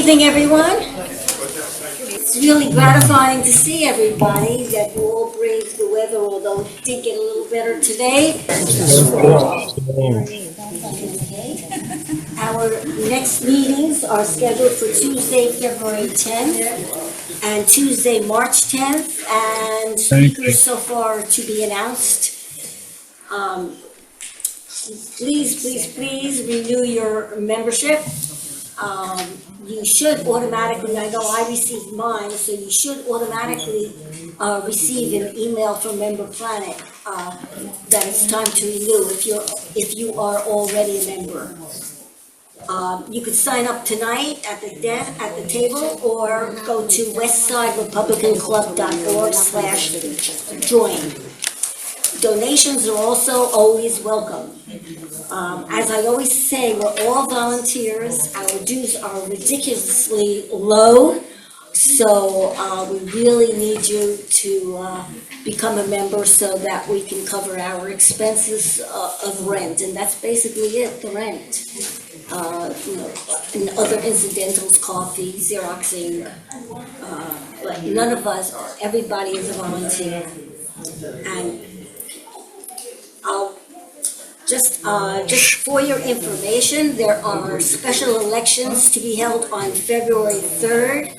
evening, everyone. It's really gratifying to see everybody that you all braved the weather, although it did get a little better today. Our next meetings are scheduled for Tuesday, February 10th and Tuesday, March 10th, and speakers so far to be announced. Please renew your membership. You should automatically, I know I received mine, so you should automatically receive an email from Member Planet that it's time to renew if you are already a member. You could sign up tonight at the table, or go to westsiderepublicanclub.org/join. Donations are also always welcome. As I always say, we're all volunteers. Our dues are ridiculously low, so we really need you to become a member so that we can cover our expenses of rent, and that's basically it, the rent. And other incidentals, coffee, Xeroxing, but none of us, everybody is a volunteer. And just for your information, there are special elections to be held on February 3rd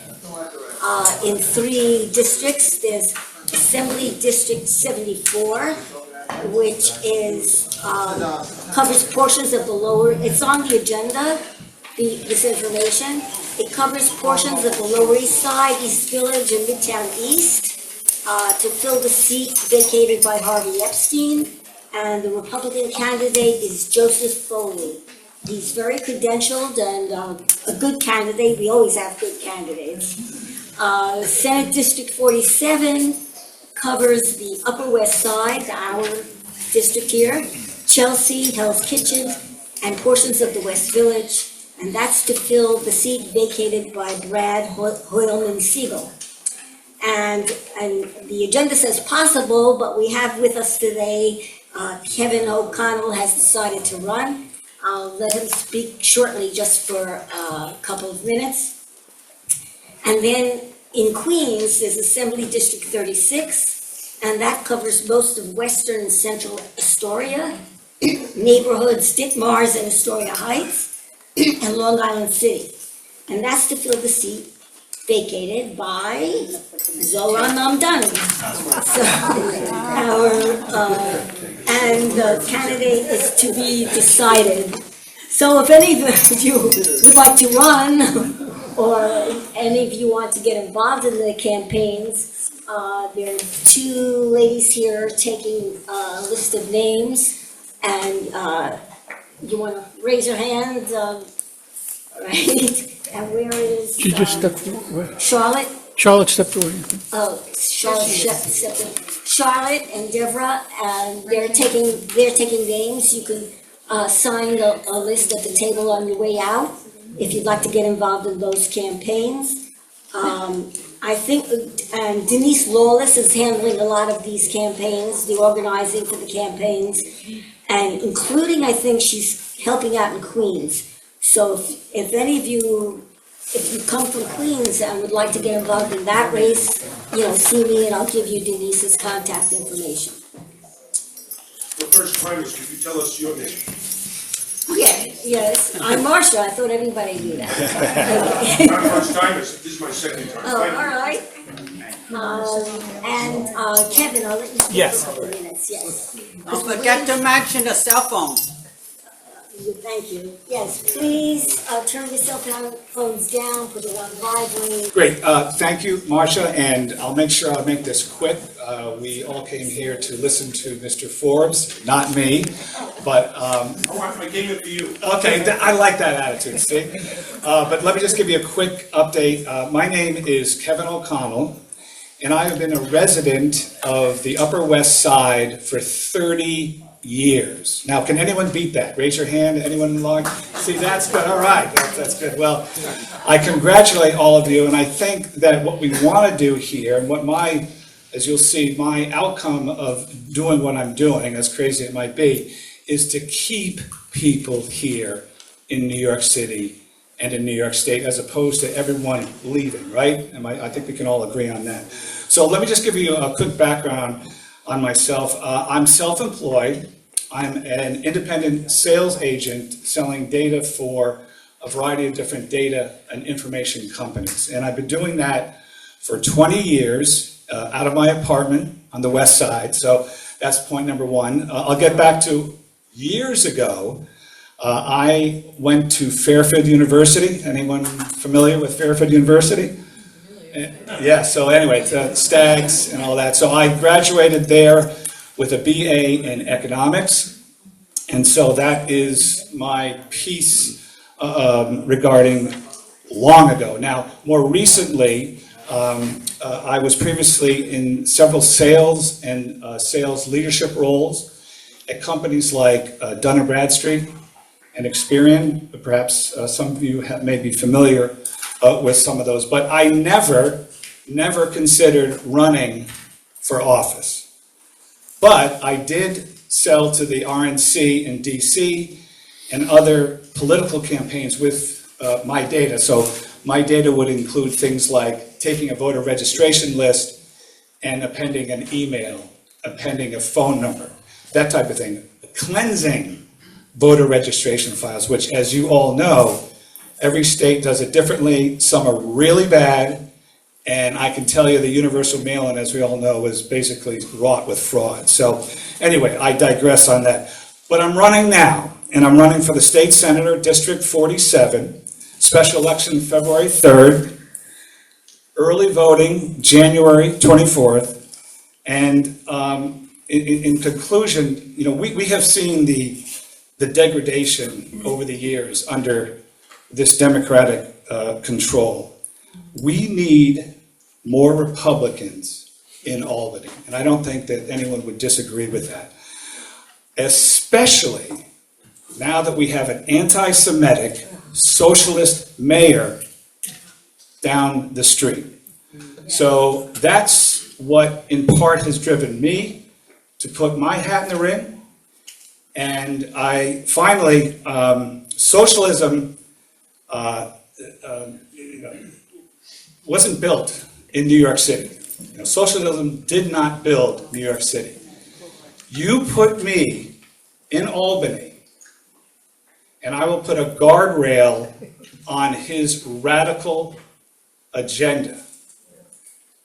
in 3 districts. There's Assembly District 74, which is covers portions of the lower. It's on the agenda. This information. It covers portions of the Lower East Side, East Village, and Midtown East to fill the seat vacated by Harvey Epstein. And the Republican candidate is Joseph Foley. He's very credentialed and a good candidate. We always have good candidates. Senate District 47 covers the Upper West Side, our district here, Chelsea, Hell's Kitchen, and portions of the West Village. And that's to fill the seat vacated by Brad Hoylman Siegel. And the agenda says possible, but we have with us today Kevin O'Connell has decided to run. I'll let him speak shortly just for a couple of minutes. And then in Queens, there's Assembly District 36, and that covers most of Western and Central Astoria, neighborhoods Ditmars and Astoria Heights, and Long Island City. And that's to fill the seat vacated by Zoran Mamdani. And the candidate is to be decided. So if any of you would like to run, or any of you want to get involved in the campaigns, there are 2 ladies here taking a list of names, and you want to raise your hand, right? And where is She just stepped away. Charlotte? Charlotte stepped away. Oh, Charlotte and Deborah, and they're taking names. You can sign a list at the table on your way out if you'd like to get involved in those campaigns. I think, and Denise Lawless is handling a lot of these campaigns, the organizing for the campaigns, and including, I think she's helping out in Queens. So if any of you, if you come from Queens and would like to get involved in that race, see me and I'll give you Denise's contact information. The first timers, could you tell us your name? Yes, I'm Marcia. I thought everybody knew that. I'm first timers. This is my second time. Oh, all right. And Kevin, I'll let you speak for a couple of minutes. Yes. Don't forget to mention the cell phone. Thank you. Yes, please turn your cell phones down, put it on vibrate. Great. Thank you, Marcia, and I'll make sure I'll make this quick. We all came here to listen to Mr. Forbes, not me, but... I gave it to you. Okay, I like that attitude, see? But let me just give you a quick update. My name is Kevin O'Connell, and I have been a resident of the Upper West Side for 30 years. Now, can anyone beat that? Raise your hand. Anyone in log? See, that's good. All right, that's good. Well, I congratulate all of you, and I think that what we want to do here, and what as you'll see, my outcome of doing what I'm doing, as crazy it might be, is to keep people here in New York City and in New York State, as opposed to everyone leaving, right? I think we can all agree on that. So let me just give you a quick background on myself. I'm self-employed. I'm an independent sales agent selling data for a variety of different data and information companies. And I've been doing that for 20 years out of my apartment on the West Side. So that's point number one. I'll get back to years ago. I went to Fairfield University. Anyone familiar with Fairfield University? Yeah, so anyway, Stags and all that. So I graduated there with a BA in economics. And so that is my piece regarding long ago. Now, more recently, I was previously in several sales and sales leadership roles at companies like Dun & Bradstreet and Experian. Perhaps some of you may be familiar with some of those, but I never considered running for office. But I did sell to the RNC in DC and other political campaigns with my data. So my data would include things like taking a voter registration list and appending an email, appending a phone number, that type of thing. Cleansing voter registration files, which, as you all know, every state does it differently. Some are really bad, and I can tell you the universal mail-in, as we all know, is basically wrought with fraud. So anyway, I digress on that. But I'm running now, and I'm running for the state senator, District 47, special election February 3rd, early voting January 24th, and in conclusion, you know, we have seen the degradation over the years under this Democratic control. We need more Republicans in Albany, and I don't think that anyone would disagree with that, especially now that we have an anti-Semitic socialist mayor down the street. So that's what in part has driven me to put my hat in the ring. And I finally, socialism wasn't built in New York City. You know, socialism did not build New York City. You put me in Albany, and I will put a guardrail on his radical agenda.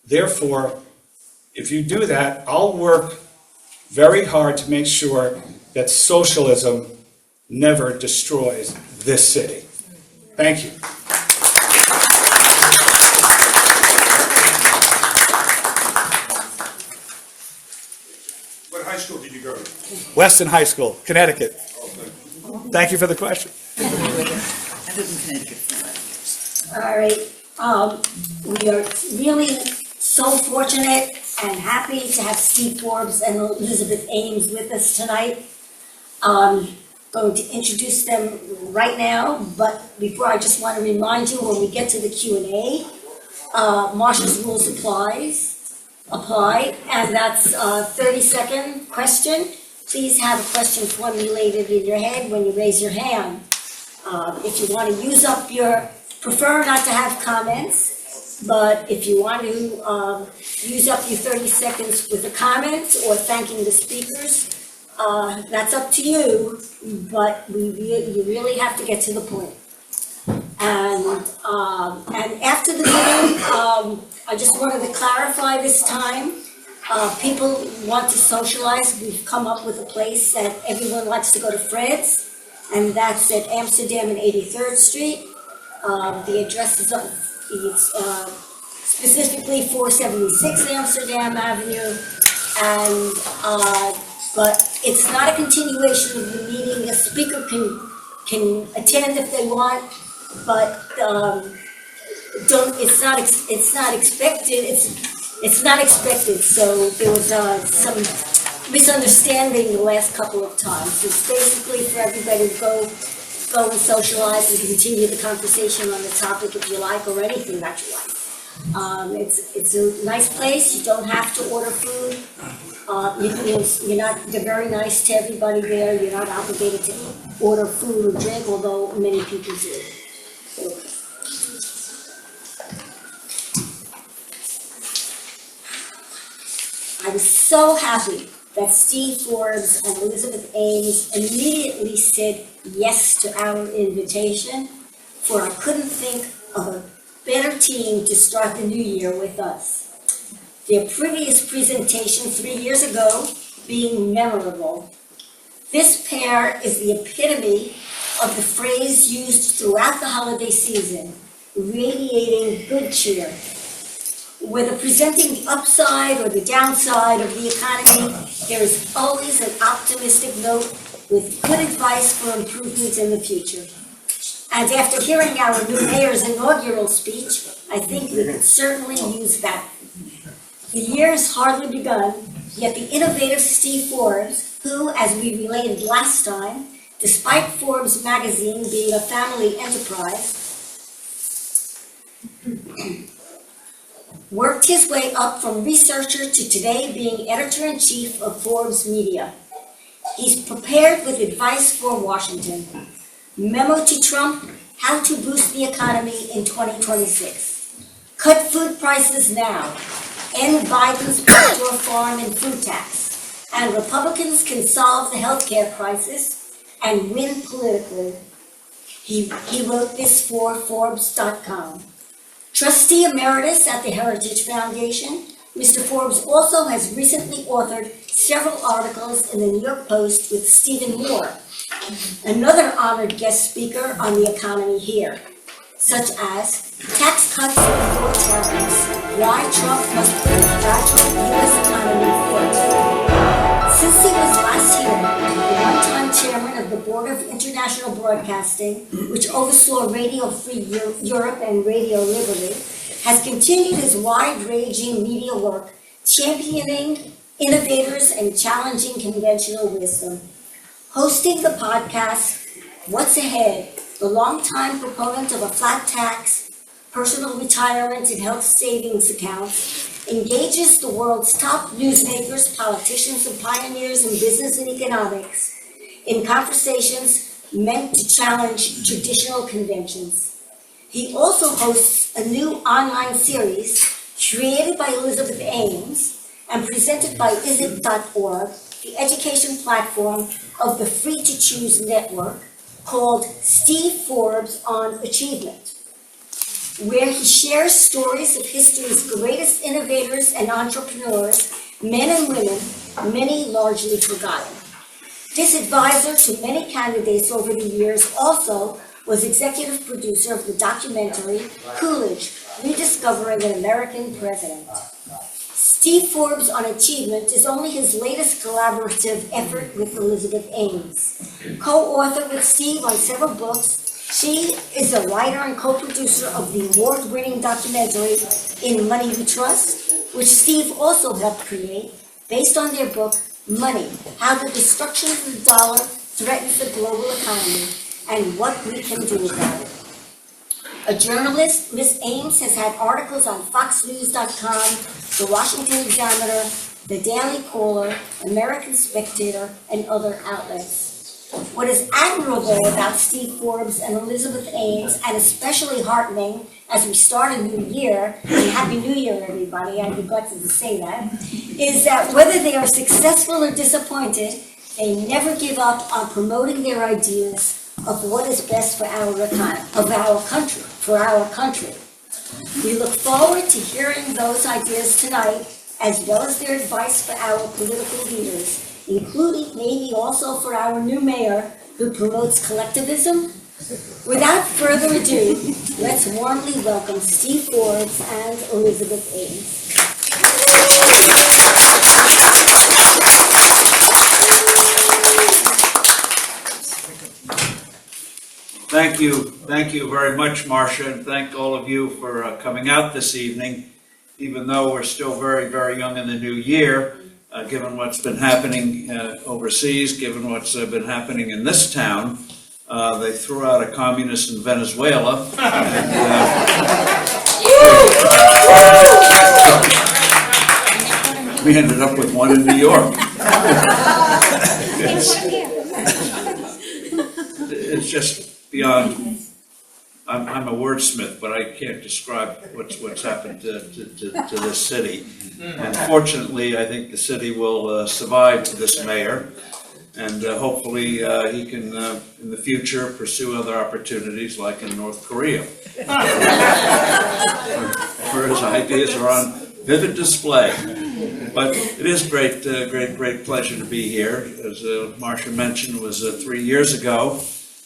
Therefore, if you do that, I'll work very hard to make sure that socialism never destroys this city. Thank you. What high school did you go to? Weston High School, Connecticut. Thank you for the question. I lived in Connecticut for 5 years. All right, we are really so fortunate and happy to have Steve Forbes and Elizabeth Ames with us tonight. Going to introduce them right now, but before I just want to remind you, when we get to the Q&A, Marcia's rules apply, and that's a 30-second question. Please have a question formulated in your head when you raise your hand. If you want to use up prefer not to have comments, but if you want to use up your 30 seconds with a comment or thanking the speakers, that's up to you, but you really have to get to the point. And after the meeting, I just wanted to clarify this time. People want to socialize. We've come up with a place that everyone likes to go to Fred's, and that's at Amsterdam and 83rd Street. The address is specifically 476 Amsterdam Avenue, and but it's not a continuation of the meeting. A speaker can attend if they want, but it's not expected. It's not expected. So there was some misunderstanding the last couple of times. It's basically for everybody to go and socialize and continue the conversation on the topic if you like, or anything that you like. It's a nice place. You don't have to order food. They're very nice to everybody there. You're not obligated to order food or drink, although many people do. So I was so happy that Steve Forbes and Elizabeth Ames immediately said yes to our invitation, for I couldn't think of a better team to start the new year with us. Their previous presentation 3 years ago being memorable. This pair is the epitome of the phrase used throughout the holiday season, radiating good cheer. Whether presenting the upside or the downside of the economy, there is always an optimistic note with good advice for improvement in the future. And after hearing our new mayor's inaugural speech, I think we could certainly use that. The year has hardly begun, yet the innovative Steve Forbes, who, as we related last time, despite Forbes magazine being a family enterprise, worked his way up from researcher to today being editor-in-chief of Forbes Media. He's prepared with advice for Washington. Memo to Trump, how to boost the economy in 2026. Cut food prices now. End Biden's backdoor farm and food tax. And Republicans can solve the healthcare crisis and win politically. He wrote this for Forbes.com. Trustee Emeritus at the Heritage Foundation, Mr. Forbes also has recently authored several articles in the New York Post with Stephen Moore, another honored guest speaker on the economy here, such as Tax Cuts Before Tariffs, Why Trump Must Put the Fragile U.S. Economy First. Since he was last here, the one-time chairman of the Board of International Broadcasting, which oversaw Radio Free Europe and Radio Liberty, has continued his wide-ranging media work, championing innovators and challenging conventional wisdom. Hosting the podcast, What's Ahead, the longtime proponent of a flat tax, personal retirement and health savings accounts, engages the world's top newsmakers, politicians, and pioneers in business and economics in conversations meant to challenge traditional conventions. He also hosts a new online series created by Elizabeth Ames and presented by ISIT.org, the education platform of the Free to Choose network, called Steve Forbes on Achievement, where he shares stories of history's greatest innovators and entrepreneurs, men and women, many largely forgotten. This advisor to many candidates over the years also was executive producer of the documentary Coolidge, Rediscovering an American President. Steve Forbes on Achievement is only his latest collaborative effort with Elizabeth Ames. Co-author with Steve on several books, she is a writer and co-producer of the award-winning documentary In Money We Trust, which Steve also helped create, based on their book, Money, How the Destruction of the Dollar Threatens the Global Economy and What We Can Do About it. A journalist, Ms. Ames has had articles on FoxNews.com, The Washington Examiner, The Daily Caller, American Spectator, and other outlets. What is admirable about Steve Forbes and Elizabeth Ames, and especially heartening as we start a new year, and Happy New Year, everybody, I neglected to say that, is that whether they are successful or disappointed, they never give up on promoting their ideas of what is best for our economy, for our country. We look forward to hearing those ideas tonight, as well as their advice for our political leaders, including maybe also for our new mayor who promotes collectivism. Without further ado, let's warmly welcome Steve Forbes and Elizabeth Ames. Thank you very much, Marcia, and thank all of you for coming out this evening, even though we're still very, very young in the new year. Given what's been happening overseas, given what's been happening in this town, they threw out a communist in Venezuela. And, we ended up with one in New York. It's just beyond. I'm I'm a wordsmith, but I can't describe what's happened to this city. And fortunately, I think the city will survive this mayor, and hopefully he can, in the future, pursue other opportunities like in North Korea, where his ideas are on vivid display. But it is great pleasure to be here. As Marcia mentioned, it was 3 years ago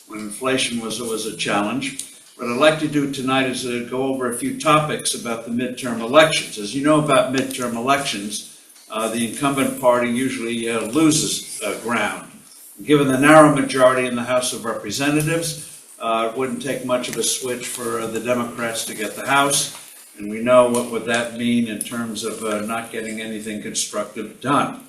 when inflation was a challenge. What I'd like to do tonight is go over a few topics about the midterm elections. As you know about midterm elections, the incumbent party usually loses ground. Given the narrow majority in the House of Representatives, it wouldn't take much of a switch for the Democrats to get the House. And we know what would that mean in terms of not getting anything constructive done.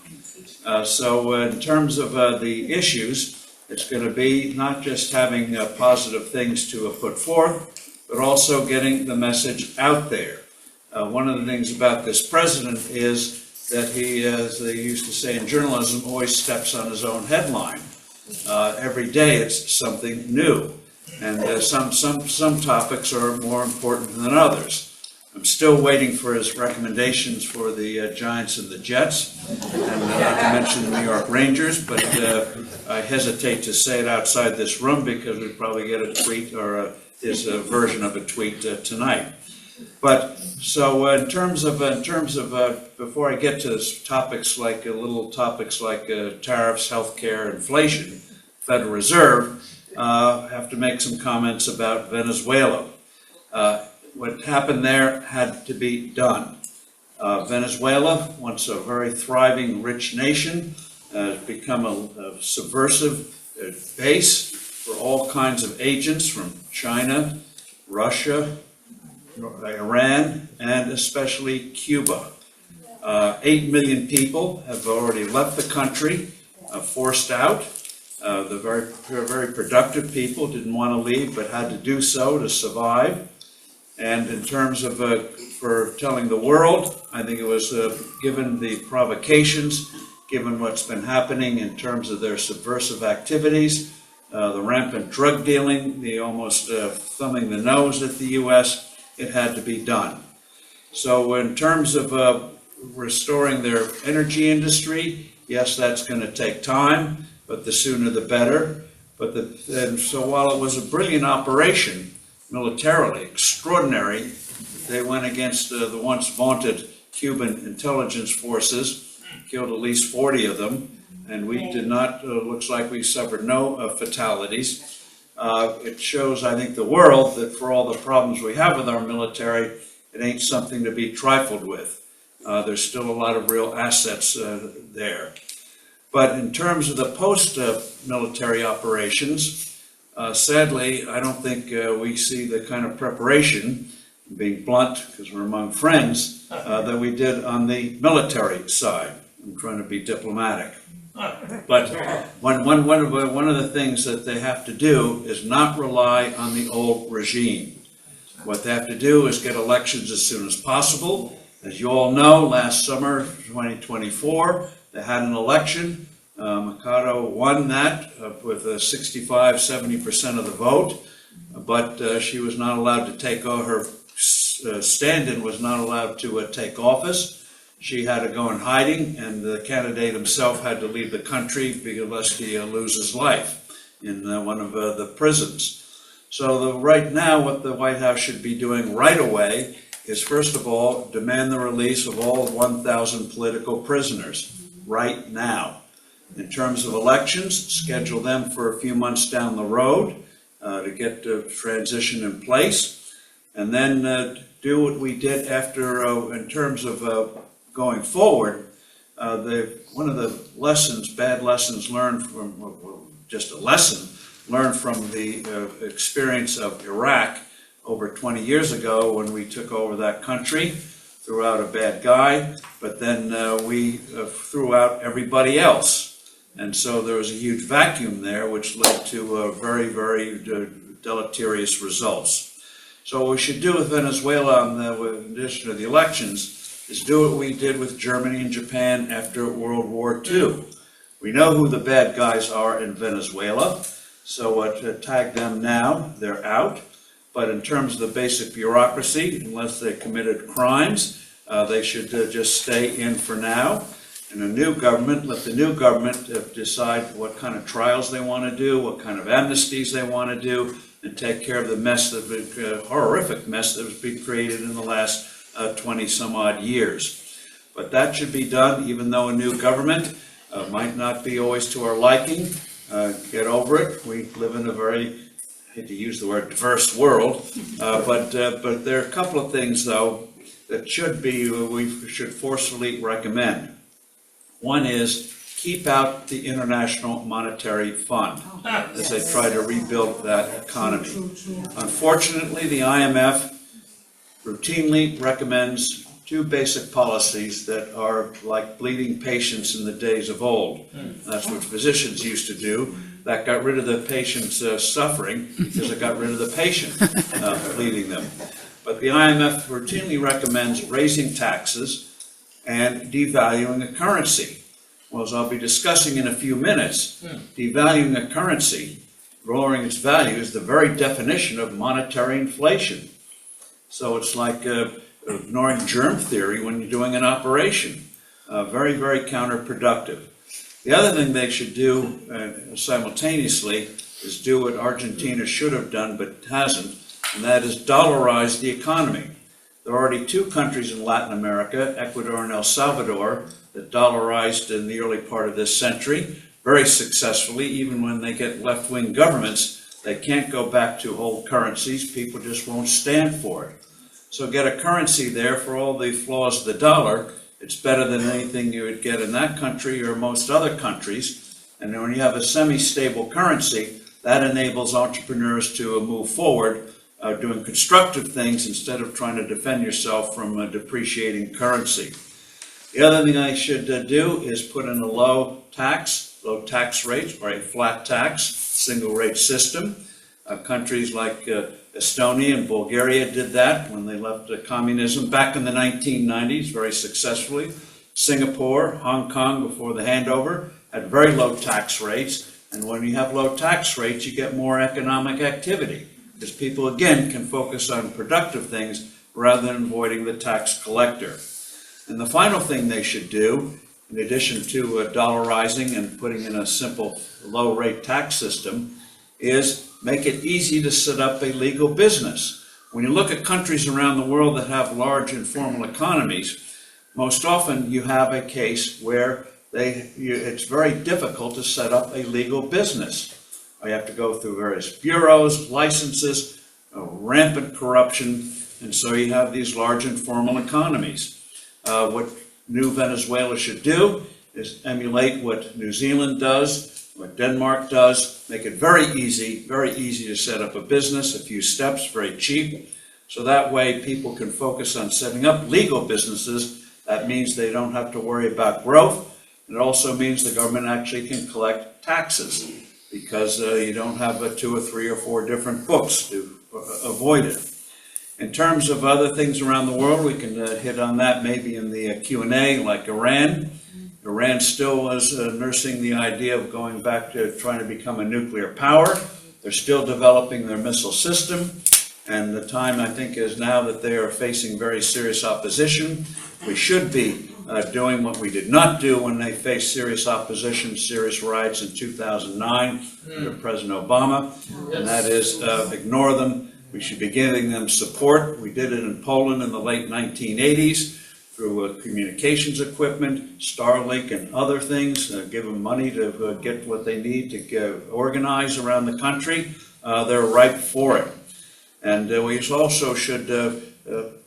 So in terms of the issues, it's going to be not just having positive things to put forth, but also getting the message out there. One of the things about this president is that he, as they used to say in journalism, always steps on his own headline. Every day it's something new, and some topics are more important than others. I'm still waiting for his recommendations for the Giants and the Jets, and not to mention the New York Rangers, but I hesitate to say it outside this room because we'd probably get a tweet or his version of a tweet tonight. But so in terms of before I get to topics like tariffs, healthcare, inflation, Federal Reserve, I have to make some comments about Venezuela. What happened there had to be done. Venezuela, once a very thriving, rich nation, has become a subversive base for all kinds of agents from China, Russia, Iran, and especially Cuba. 8 million people have already left the country, forced out. The very productive people didn't want to leave, but had to do so to survive. And in terms of for telling the world, I think it was given the provocations, given what's been happening in terms of their subversive activities, the rampant drug dealing, the almost thumbing the nose at the U.S., it had to be done. So in terms of restoring their energy industry, yes, that's going to take time, but the sooner the better. And so while it was a brilliant operation, militarily extraordinary, they went against the once vaunted Cuban intelligence forces, killed at least 40 of them, and we did not, looks like we suffered no fatalities. It shows, I think, the world that for all the problems we have with our military, it ain't something to be trifled with. There's still a lot of real assets there. But in terms of the post-military operations, sadly, I don't think we see the kind of preparation, being blunt, because we're among friends, that we did on the military side. I'm trying to be diplomatic. But one of the things that they have to do is not rely on the old regime. What they have to do is get elections as soon as possible. As you all know, last summer, 2024, they had an election. Mikado won that with 65-70% of the vote, but she was not allowed to take her stand-in was not allowed to take office. She had to go in hiding, and the candidate himself had to leave the country lest he lose his life in one of the prisons. So right now, what the White House should be doing right away is, first of all, demand the release of all 1,000 political prisoners right now. In terms of elections, schedule them for a few months down the road to get the transition in place, and then do what we did after in terms of going forward. One of the lessons, bad lessons learned from, just a lesson learned from the experience of Iraq over 20 years ago when we took over that country, threw out a bad guy, but then we threw out everybody else. And so there was a huge vacuum there, which led to very, very deleterious results. So what we should do with Venezuela, in addition to the elections, is do what we did with Germany and Japan after World War II. We know who the bad guys are in Venezuela, so to tag them now, they're out. but in terms of the basic bureaucracy, unless they committed crimes, they should just stay in for now. And a new government, let the new government decide what kind of trials they want to do, what kind of amnesties they want to do, and take care of the mess, the horrific mess that was being created in the last 20 some odd years. But that should be done, even though a new government might not be always to our liking. Get over it. We live in a very, I hate to use the word diverse world, but there are a couple of things, though, that we should forcefully recommend. One is keep out the International Monetary Fund as they try to rebuild that economy. Unfortunately, the IMF routinely recommends two basic policies that are like bleeding patients in the days of old. That's what physicians used to do. That got rid of the patient's suffering because it got rid of the patient bleeding them. But the IMF routinely recommends raising taxes and devaluing a currency. Well, as I'll be discussing in a few minutes, devaluing a currency, lowering its value, is the very definition of monetary inflation. So it's like ignoring germ theory when you're doing an operation. Very, very counterproductive. The other thing they should do simultaneously is do what Argentina should have done but hasn't, and that is dollarize the economy. There are already two countries in Latin America, Ecuador and El Salvador, that dollarized in the early part of this century very successfully. Even when they get left-wing governments, they can't go back to old currencies. People just won't stand for it. So get a currency there for all the flaws of the dollar. It's better than anything you would get in that country or most other countries. And when you have a semi-stable currency, that enables entrepreneurs to move forward, doing constructive things instead of trying to defend yourself from a depreciating currency. The other thing I should do is put in a low tax rate or a flat tax, single rate system. Countries like Estonia and Bulgaria did that when they left communism back in the 1990s very successfully. Singapore, Hong Kong before the handover had very low tax rates. And when you have low tax rates, you get more economic activity because people, again, can focus on productive things rather than avoiding the tax collector. And the final thing they should do, in addition to dollarizing and putting in a simple low-rate tax system, is make it easy to set up a legal business. When you look at countries around the world that have large informal economies, most often you have a case where it's very difficult to set up a legal business. You have to go through various bureaus, licenses, rampant corruption, and so you have these large informal economies. What new Venezuela should do is emulate what New Zealand does, what Denmark does, make it very easy to set up a business, a few steps, very cheap. So that way people can focus on setting up legal businesses. That means they don't have to worry about growth. It also means the government actually can collect taxes because you don't have 2 or 3 or 4 different books to avoid it. In terms of other things around the world, we can hit on that maybe in the Q&A, like Iran. Iran still is nursing the idea of going back to trying to become a nuclear power. They're still developing their missile system, and the time, I think, is now that they are facing very serious opposition. We should be doing what we did not do when they faced serious opposition, serious riots in 2009 under President Obama, and that is ignore them. We should be giving them support. We did it in Poland in the late 1980s through communications equipment, Starlink and other things, give them money to get what they need to organize around the country. They're ripe for it. And we also should,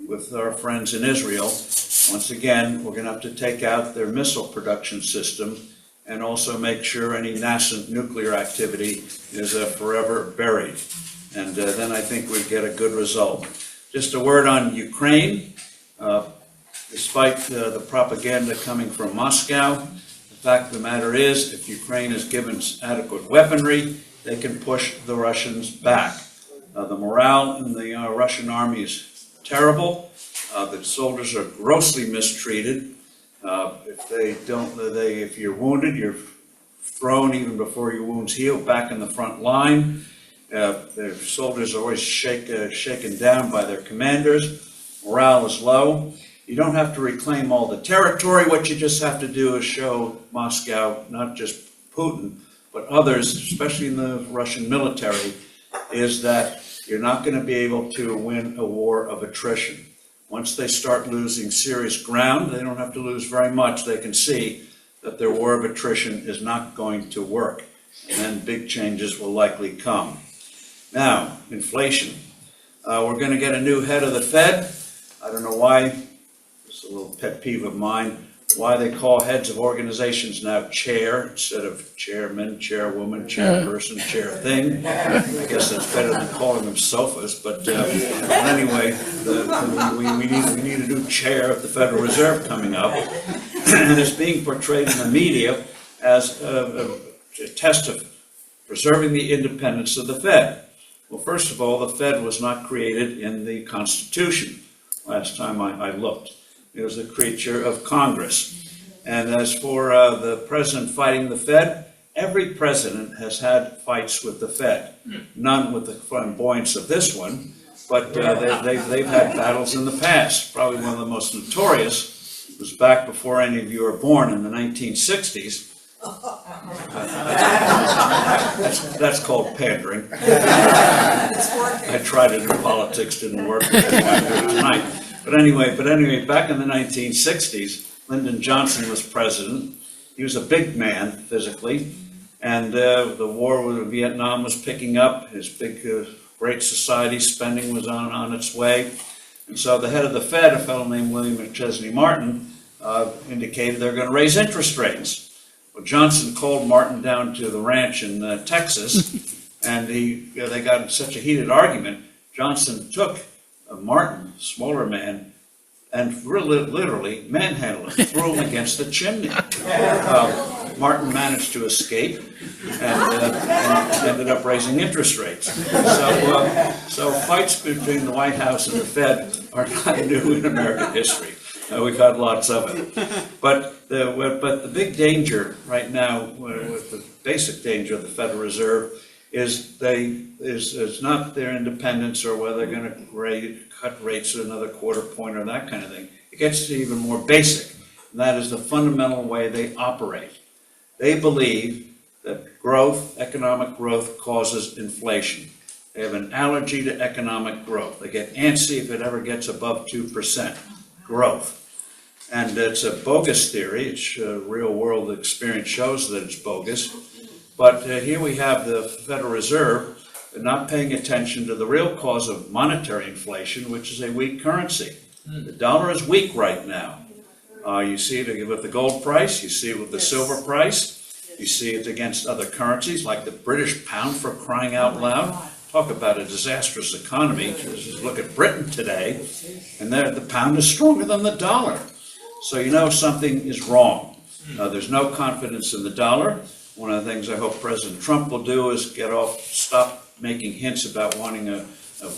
with our friends in Israel, once again, we're going to have to take out their missile production system and also make sure any nascent nuclear activity is forever buried. And then I think we get a good result. Just a word on Ukraine. Despite the propaganda coming from Moscow, the fact of the matter is, if Ukraine is given adequate weaponry, they can push the Russians back. The morale in the Russian army is terrible. The soldiers are grossly mistreated. If you're wounded, you're thrown even before your wounds heal back in the front line. Their soldiers are always shaken down by their commanders. Morale is low. You don't have to reclaim all the territory. What you just have to do is show Moscow, not just Putin, but others, especially in the Russian military, is that you're not going to be able to win a war of attrition. Once they start losing serious ground, they don't have to lose very much. They can see that their war of attrition is not going to work, and then big changes will likely come. Now, inflation. We're going to get a new head of the Fed. I don't know why, it's a little pet peeve of mine, why they call heads of organizations now chair instead of chairman, chairwoman, chairperson, chair thing. I guess that's better than calling them sofas, but anyway, we need a new chair of the Federal Reserve coming up, and it's being portrayed in the media as a test of preserving the independence of the Fed. Well, first of all, the Fed was not created in the Constitution. Last time I looked. It was a creature of Congress. And as for the president fighting the Fed, every president has had fights with the Fed. None with the flamboyance of this one, but they've had battles in the past. Probably one of the most notorious was back before any of you were born in the 1960s. That's called pandering. I tried it in politics, didn't work. Tonight. But anyway, back in the 1960s, Lyndon Johnson was president. He was a big man physically, and the war with Vietnam was picking up. His big, great society spending was on its way. And so the head of the Fed, a fellow named William McChesney Martin, indicated they're going to raise interest rates. Well, Johnson called Martin down to the ranch in Texas, and they got in such a heated argument, Johnson took Martin, smaller man, and literally manhandled him, threw him against the chimney. Martin managed to escape and ended up raising interest rates. So fights between the White House and the Fed are not new in American history. We've had lots of it. But the big danger right now, with the basic danger of the Federal Reserve, is not their independence or whether they're going to cut rates another quarter point or that kind of thing. It gets to even more basic, and that is the fundamental way they operate. They believe that growth, economic growth, causes inflation. They have an allergy to economic growth. They get antsy if it ever gets above 2% growth. And it's a bogus theory. It's real world experience shows that it's bogus. But here we have the Federal Reserve not paying attention to the real cause of monetary inflation, which is a weak currency. The dollar is weak right now. You see it with the gold price, you see it with the silver price, you see it against other currencies like the British pound, for crying out loud. Talk about a disastrous economy. Just look at Britain today, and the pound is stronger than the dollar. So you know something is wrong. There's no confidence in the dollar. One of the things I hope President Trump will do is stop making hints about wanting a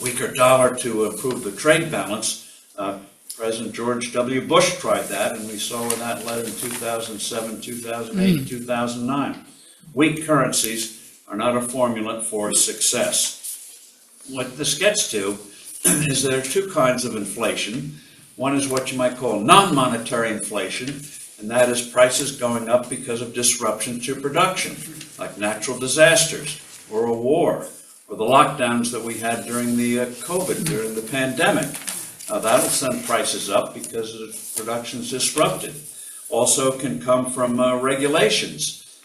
weaker dollar to improve the trade balance. President George W. Bush tried that, and we saw where that led in 2007, 2008, 2009. Weak currencies are not a formula for success. What this gets to is there are two kinds of inflation. One is what you might call non-monetary inflation, and that is prices going up because of disruption to production, like natural disasters, or a war, or the lockdowns that we had during the COVID, during the pandemic. That'll send prices up because production is disrupted. Also can come from regulations,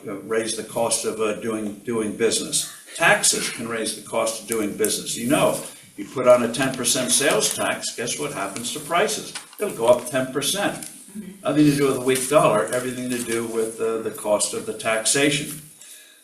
raise the cost of doing business. Taxes can raise the cost of doing business. You know, you put on a 10% sales tax, guess what happens to prices? It'll go up 10%. Nothing to do with a weak dollar, everything to do with the cost of the taxation.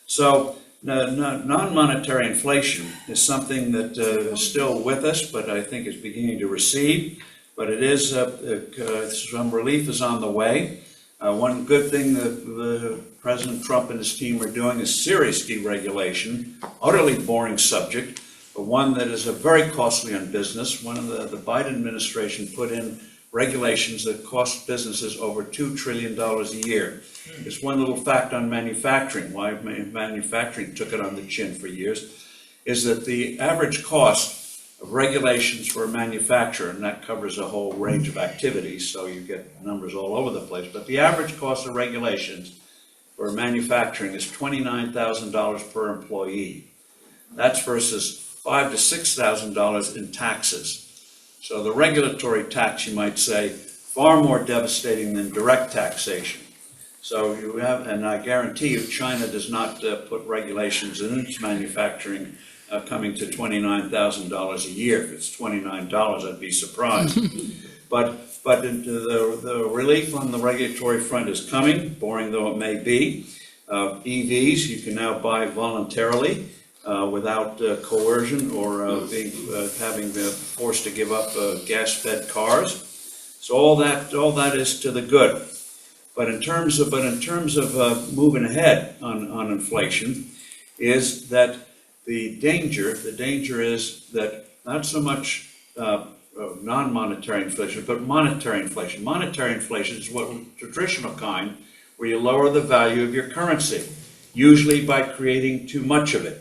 So non-monetary inflation is something that is still with us, but I think is beginning to recede. But it is, some relief is on the way. One good thing that President Trump and his team are doing is serious deregulation, utterly boring subject, but one that is very costly on business. One of the Biden administration put in regulations that cost businesses over $2 trillion a year. It's one little fact on manufacturing, why manufacturing took it on the chin for years. is that the average cost of regulations for a manufacturer, and that covers a whole range of activities, so you get numbers all over the place, but the average cost of regulations for manufacturing is $29,000 per employee. That's versus $5,000 to $6,000 in taxes. So the regulatory tax, you might say, far more devastating than direct taxation. So you have, and I guarantee you, China does not put regulations in its manufacturing coming to $29,000 a year. If it's $29, I'd be surprised. But the relief on the regulatory front is coming, boring though it may be. EVs you can now buy voluntarily without coercion or having been forced to give up gas-fed cars. So all that is to the good. But in terms of moving ahead on inflation, is that the danger is that not so much non-monetary inflation, but monetary inflation. Monetary inflation is what traditional kind, where you lower the value of your currency, usually by creating too much of it.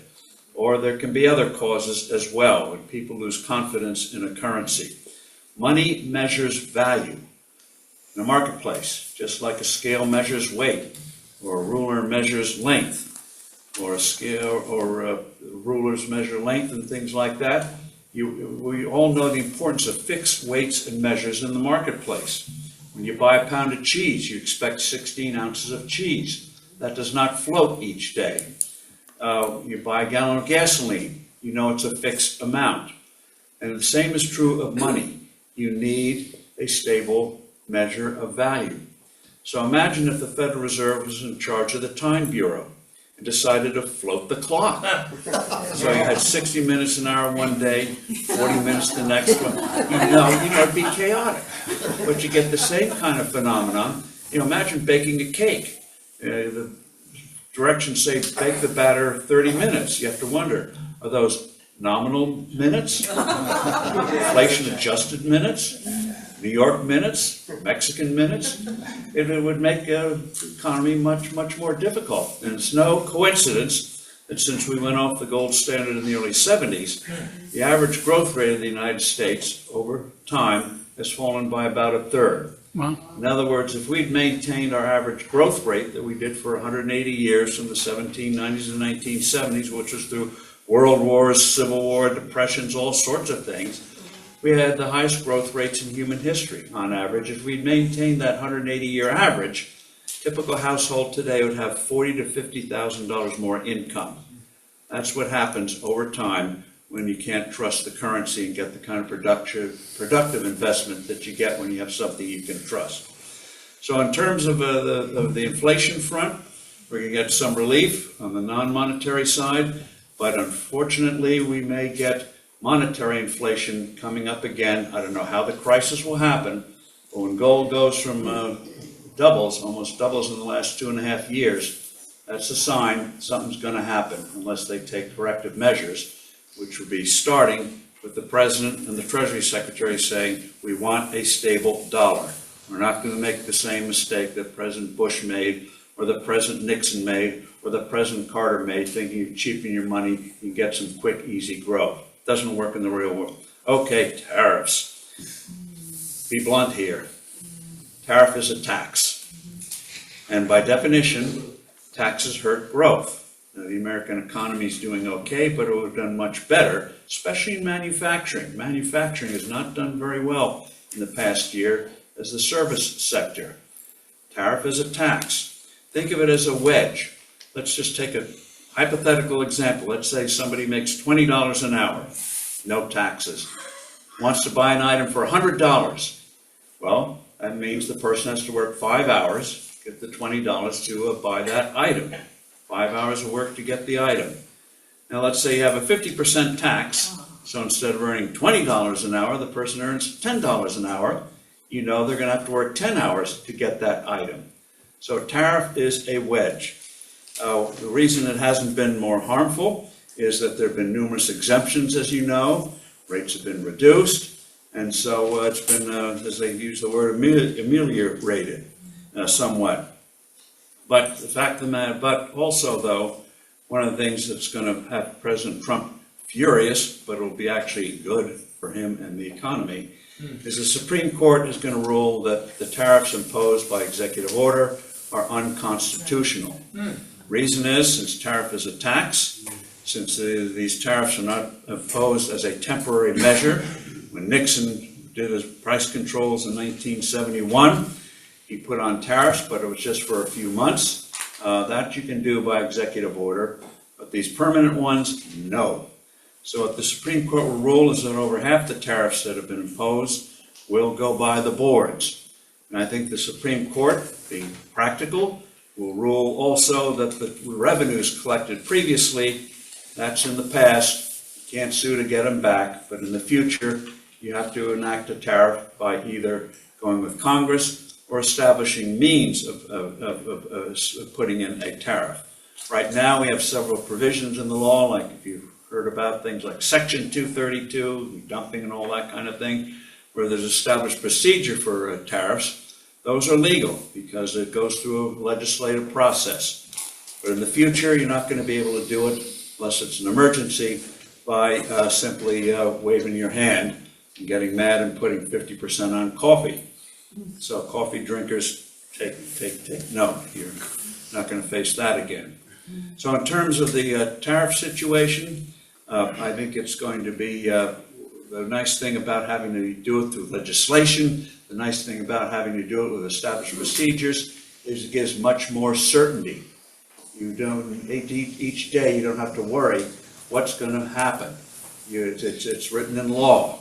Or there can be other causes as well, when people lose confidence in a currency. Money measures value in a marketplace, just like a scale measures weight, or a ruler measures length, or a scale or rulers measure length and things like that. We all know the importance of fixed weights and measures in the marketplace. When you buy a pound of cheese, you expect 16 ounces of cheese. That does not float each day. You buy a gallon of gasoline, you know it's a fixed amount. And the same is true of money. You need a stable measure of value. So imagine if the Federal Reserve was in charge of the Time Bureau and decided to float the clock. So you had 60 minutes an hour one day, 40 minutes the next one. You know, it'd be chaotic. But you get the same kind of phenomenon. Imagine baking a cake. The directions say bake the batter 30 minutes. You have to wonder, are those nominal minutes? Inflation-adjusted minutes? New York minutes, Mexican minutes, it would make the economy much, much more difficult. And it's no coincidence that since we went off the gold standard in the early 70s, the average growth rate of the United States over time has fallen by about a third. Wow. In other words, if we'd maintained our average growth rate that we did for 180 years from the 1790s and 1970s, which was through world wars, civil war, depressions, all sorts of things, we had the highest growth rates in human history on average. If we'd maintained that 180-year average, typical household today would have $40,000 to $50,000 more income. That's what happens over time when you can't trust the currency and get the kind of productive investment that you get when you have something you can trust. So in terms of the inflation front, we're going to get some relief on the non-monetary side, but unfortunately we may get monetary inflation coming up again. I don't know how the crisis will happen, but when gold goes from almost doubles in the last 2.5 years, that's a sign something's going to happen unless they take corrective measures, which would be starting with the President and the Treasury Secretary saying, we want a stable dollar. We're not going to make the same mistake that President Bush made, or that President Nixon made, or that President Carter made, thinking you cheapen your money, you can get some quick, easy growth. Doesn't work in the real world. Okay, tariffs. Be blunt here. Tariff is a tax. And by definition, taxes hurt growth. Now, the American economy is doing okay, but it would have done much better, especially in manufacturing. Manufacturing has not done very well in the past year as the service sector. Tariff is a tax. Think of it as a wedge. Let's just take a hypothetical example. Let's say somebody makes $20 an hour, no taxes, wants to buy an item for $100. Well, that means the person has to work 5 hours, get the $20 to buy that item. 5 hours of work to get the item. Now let's say you have a 50% tax, so instead of earning $20 an hour, the person earns $10 an hour. You know they're going to have to work 10 hours to get that item. So tariff is a wedge. The reason it hasn't been more harmful is that there have been numerous exemptions, as you know. Rates have been reduced, and so it's been, as they use the word, ameliorated somewhat. But the fact of the matter, but also though, one of the things that's going to have President Trump furious, but it'll be actually good for him and the economy, is the Supreme Court is going to rule that the tariffs imposed by executive order are unconstitutional. Reason is, since tariff is a tax, since these tariffs are not imposed as a temporary measure, when Nixon did his price controls in 1971, he put on tariffs, but it was just for a few months. That you can do by executive order, but these permanent ones, no. So what the Supreme Court will rule is that over half the tariffs that have been imposed will go by the boards. And I think the Supreme Court, being practical, will rule also that the revenues collected previously, that's in the past, you can't sue to get them back, but in the future, you have to enact a tariff by either going with Congress or establishing means of putting in a tariff. Right now, we have several provisions in the law, like if you've heard about things like Section 232, dumping and all that kind of thing, where there's established procedure for tariffs. Those are legal because it goes through a legislative process. But in the future, you're not going to be able to do it unless it's an emergency by simply waving your hand and getting mad and putting 50% on coffee. So coffee drinkers, take note. You're not going to face that again. So in terms of the tariff situation, I think it's going to be the nice thing about having to do it through legislation, the nice thing about having to do it with established procedures is it gives much more certainty. You don't, each day you don't have to worry what's going to happen. It's written in law.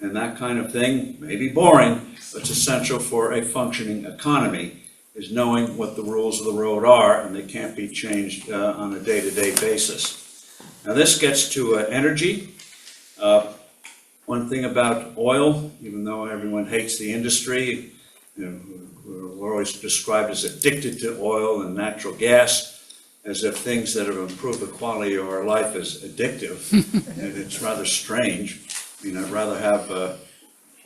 And that kind of thing may be boring, but it's essential for a functioning economy, is knowing what the rules of the road are, and they can't be changed on a day-to-day basis. Now this gets to energy. One thing about oil, even though everyone hates the industry, we're always described as addicted to oil and natural gas, as if things that have improved the quality of our life is addictive. And it's rather strange. I mean, I'd rather have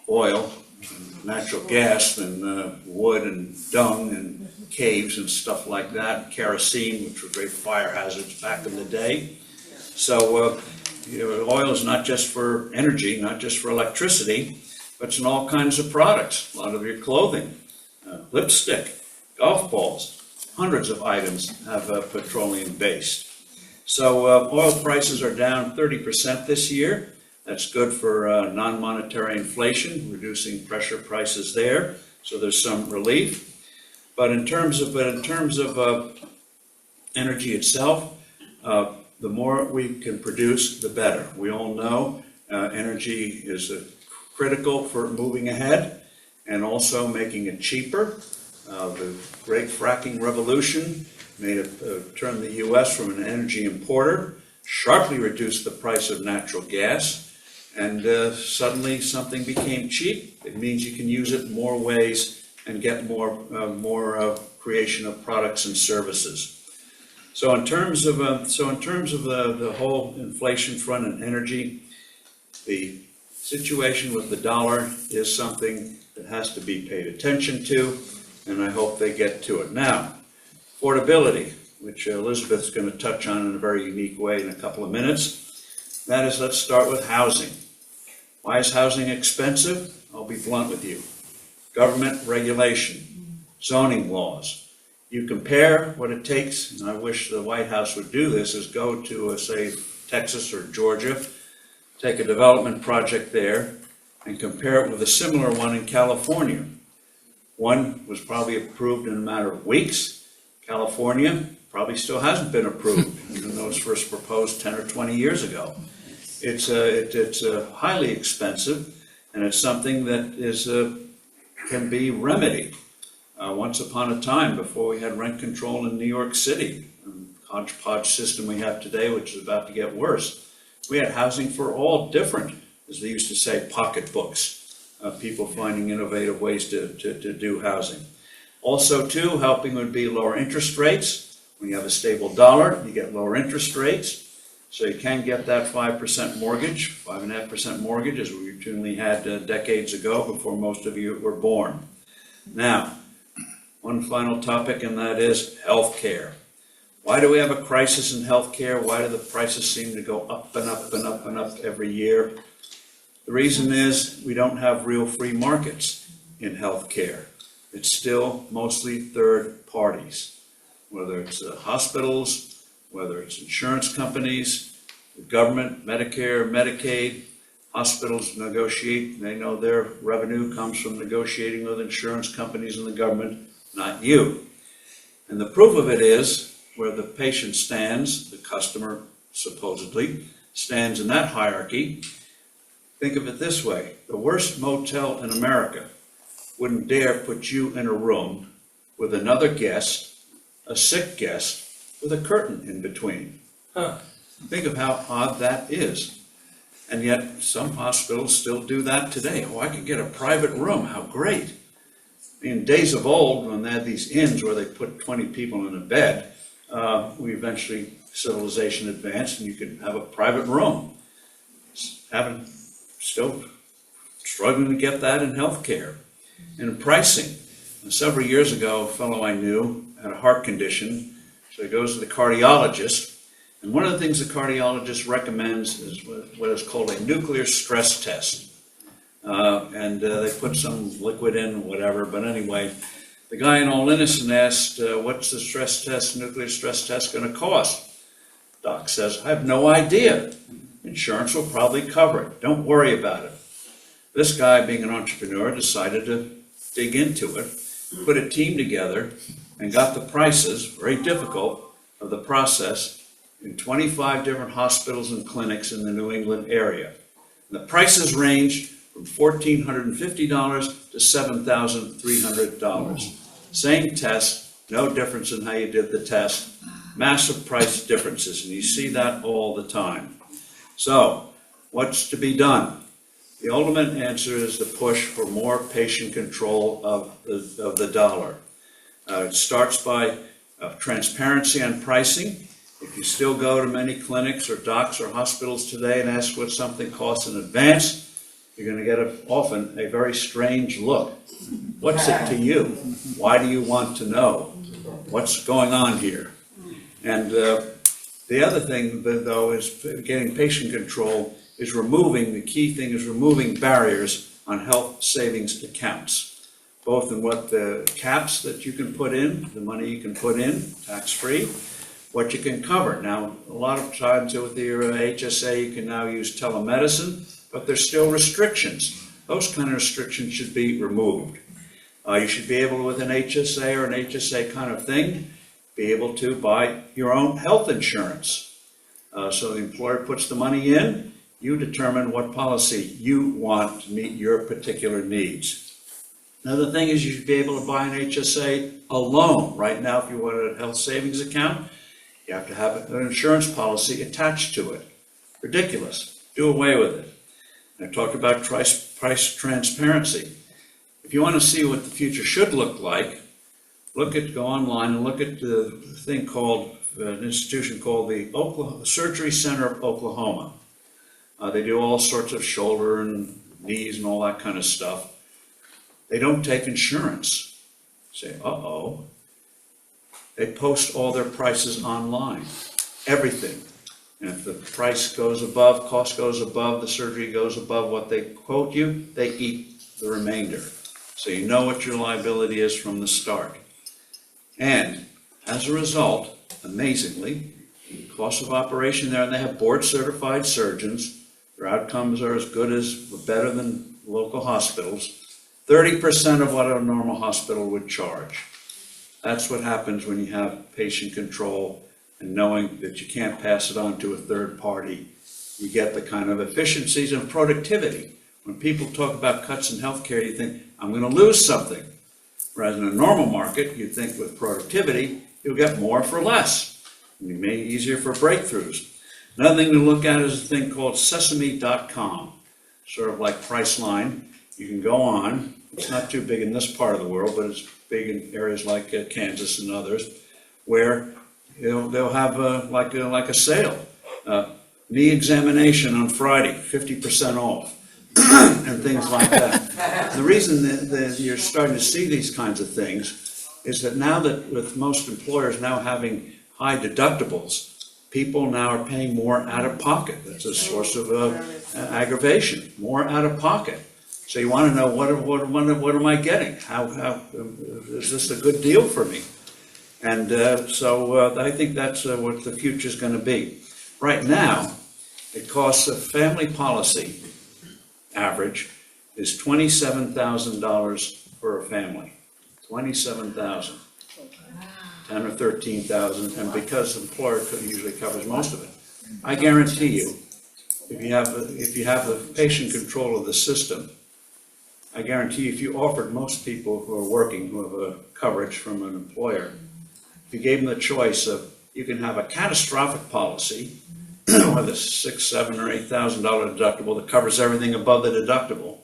oil and natural gas than wood and dung and caves and stuff like that, kerosene, which were great fire hazards back in the day. So oil is not just for energy, not just for electricity, but it's in all kinds of products. A lot of your clothing, lipstick, golf balls, hundreds of items have petroleum based. So oil prices are down 30% this year. That's good for non-monetary inflation, reducing pressure prices there. So there's some relief. But in terms of energy itself, the more we can produce, the better. We all know energy is critical for moving ahead and also making it cheaper. The great fracking revolution made it turn the U.S. from an energy importer, sharply reduced the price of natural gas, and suddenly something became cheap. It means you can use it in more ways and get more creation of products and services. So in terms of the whole inflation front and energy, the situation with the dollar is something that has to be paid attention to, and I hope they get to it. Now, affordability, which Elizabeth's going to touch on in a very unique way in a couple of minutes. That is, let's start with housing. Why is housing expensive? I'll be blunt with you. Government regulation, zoning laws. You compare what it takes, and I wish the White House would do this, is go to, say, Texas or Georgia, take a development project there, and compare it with a similar one in California. One was probably approved in a matter of weeks. California probably still hasn't been approved, even though it was first proposed 10 or 20 years ago. It's highly expensive, and it's something that can be remedied. Once upon a time, before we had rent control in New York City, the hodgepodge system we have today, which is about to get worse, we had housing for all different, as they used to say, pocketbooks. People finding innovative ways to do housing. Also, too, helping would be lower interest rates. When you have a stable dollar, you get lower interest rates. So you can get that 5% mortgage, 5.5% mortgage, as we routinely had decades ago before most of you were born. Now, one final topic, and that is health care. Why do we have a crisis in healthcare? Why do the prices seem to go up and up and up and up every year? The reason is we don't have real free markets in healthcare. It's still mostly third parties, whether it's hospitals, whether it's insurance companies, the government, Medicare, Medicaid. Hospitals negotiate, they know their revenue comes from negotiating with insurance companies and the government, not you. And the proof of it is where the patient stands, the customer supposedly stands in that hierarchy. Think of it this way: the worst motel in America wouldn't dare put you in a room with another guest, a sick guest, with a curtain in between. Think of how odd that is. And yet some hospitals still do that today. Oh, I could get a private room, how great. In days of old, when they had these inns where they put 20 people in a bed, civilization advanced and you could have a private room. Still struggling to get that in healthcare. And in pricing, several years ago, a fellow I knew had a heart condition, so he goes to the cardiologist. And one of the things the cardiologist recommends is what is called a nuclear stress test. They put some liquid in, whatever, but anyway, the guy in all innocence asked, what's the stress test, nuclear stress test going to cost? Doc says, I have no idea. Insurance will probably cover it. Don't worry about it. This guy, being an entrepreneur, decided to dig into it, put a team together, and got the prices, very difficult, of the process in 25 different hospitals and clinics in the New England area. And the prices ranged from $1,450 to $7,300. Same test, no difference in how you did the test, massive price differences, and you see that all the time. So, what's to be done? The ultimate answer is the push for more patient control of the dollar. It starts by transparency on pricing. If you still go to many clinics or docs or hospitals today and ask what something costs in advance, you're going to get often a very strange look. What's it to you? Why do you want to know? What's going on here? And the other thing, though, is getting patient control is the key thing is removing barriers on health savings accounts, both in what the caps that you can put in, the money you can put in, tax-free, what you can cover. Now, a lot of times with your HSA, you can now use telemedicine, but there's still restrictions. Those kind of restrictions should be removed. You should be able, with an HSA or an HSA kind of thing, be able to buy your own health insurance. So the employer puts the money in, you determine what policy you want to meet your particular needs. Another thing is you should be able to buy an HSA alone. Right now, if you want a health savings account, you have to have an insurance policy attached to it. Ridiculous. Do away with it. I talked about price transparency. If you want to see what the future should look like, go online and look at the thing called, an institution called the Surgery Center of Oklahoma. They do all sorts of shoulder and knees and all that kind of stuff. They don't take insurance. Say, uh-oh. They post all their prices online, everything. And if the price goes above, cost goes above, the surgery goes above what they quote you, they eat the remainder. So you know what your liability is from the start. And as a result, amazingly, the cost of operation there, and they have board certified surgeons, their outcomes are as good as, better than local hospitals, 30% of what a normal hospital would charge. That's what happens when you have patient control and knowing that you can't pass it on to a third party. You get the kind of efficiencies and productivity. When people talk about cuts in healthcare, you think, I'm going to lose something. Whereas in a normal market, you think with productivity, you'll get more for less. And it may be easier for breakthroughs. Another thing to look at is a thing called sesame.com, sort of like Priceline. You can go on. It's not too big in this part of the world, but it's big in areas like Kansas and others, where they'll have like a sale. Knee examination on Friday, 50% off, and things like that. The reason that you're starting to see these kinds of things is that now that with most employers now having high deductibles, people now are paying more out of pocket. That's a source of aggravation, more out of pocket. So you want to know what am I getting? How is this a good deal for me? And so I think that's what the future is going to be. Right now, it costs a family policy average is $27,000 for a family. 27,000. 10 or 13,000, and because the employer usually covers most of it. I guarantee you, if you have the patient control of the system, I guarantee you, if you offered most people who are working, who have a coverage from an employer, if you gave them the choice of, you can have a catastrophic policy with a $6,000, $7,000, or $8,000 deductible that covers everything above the deductible,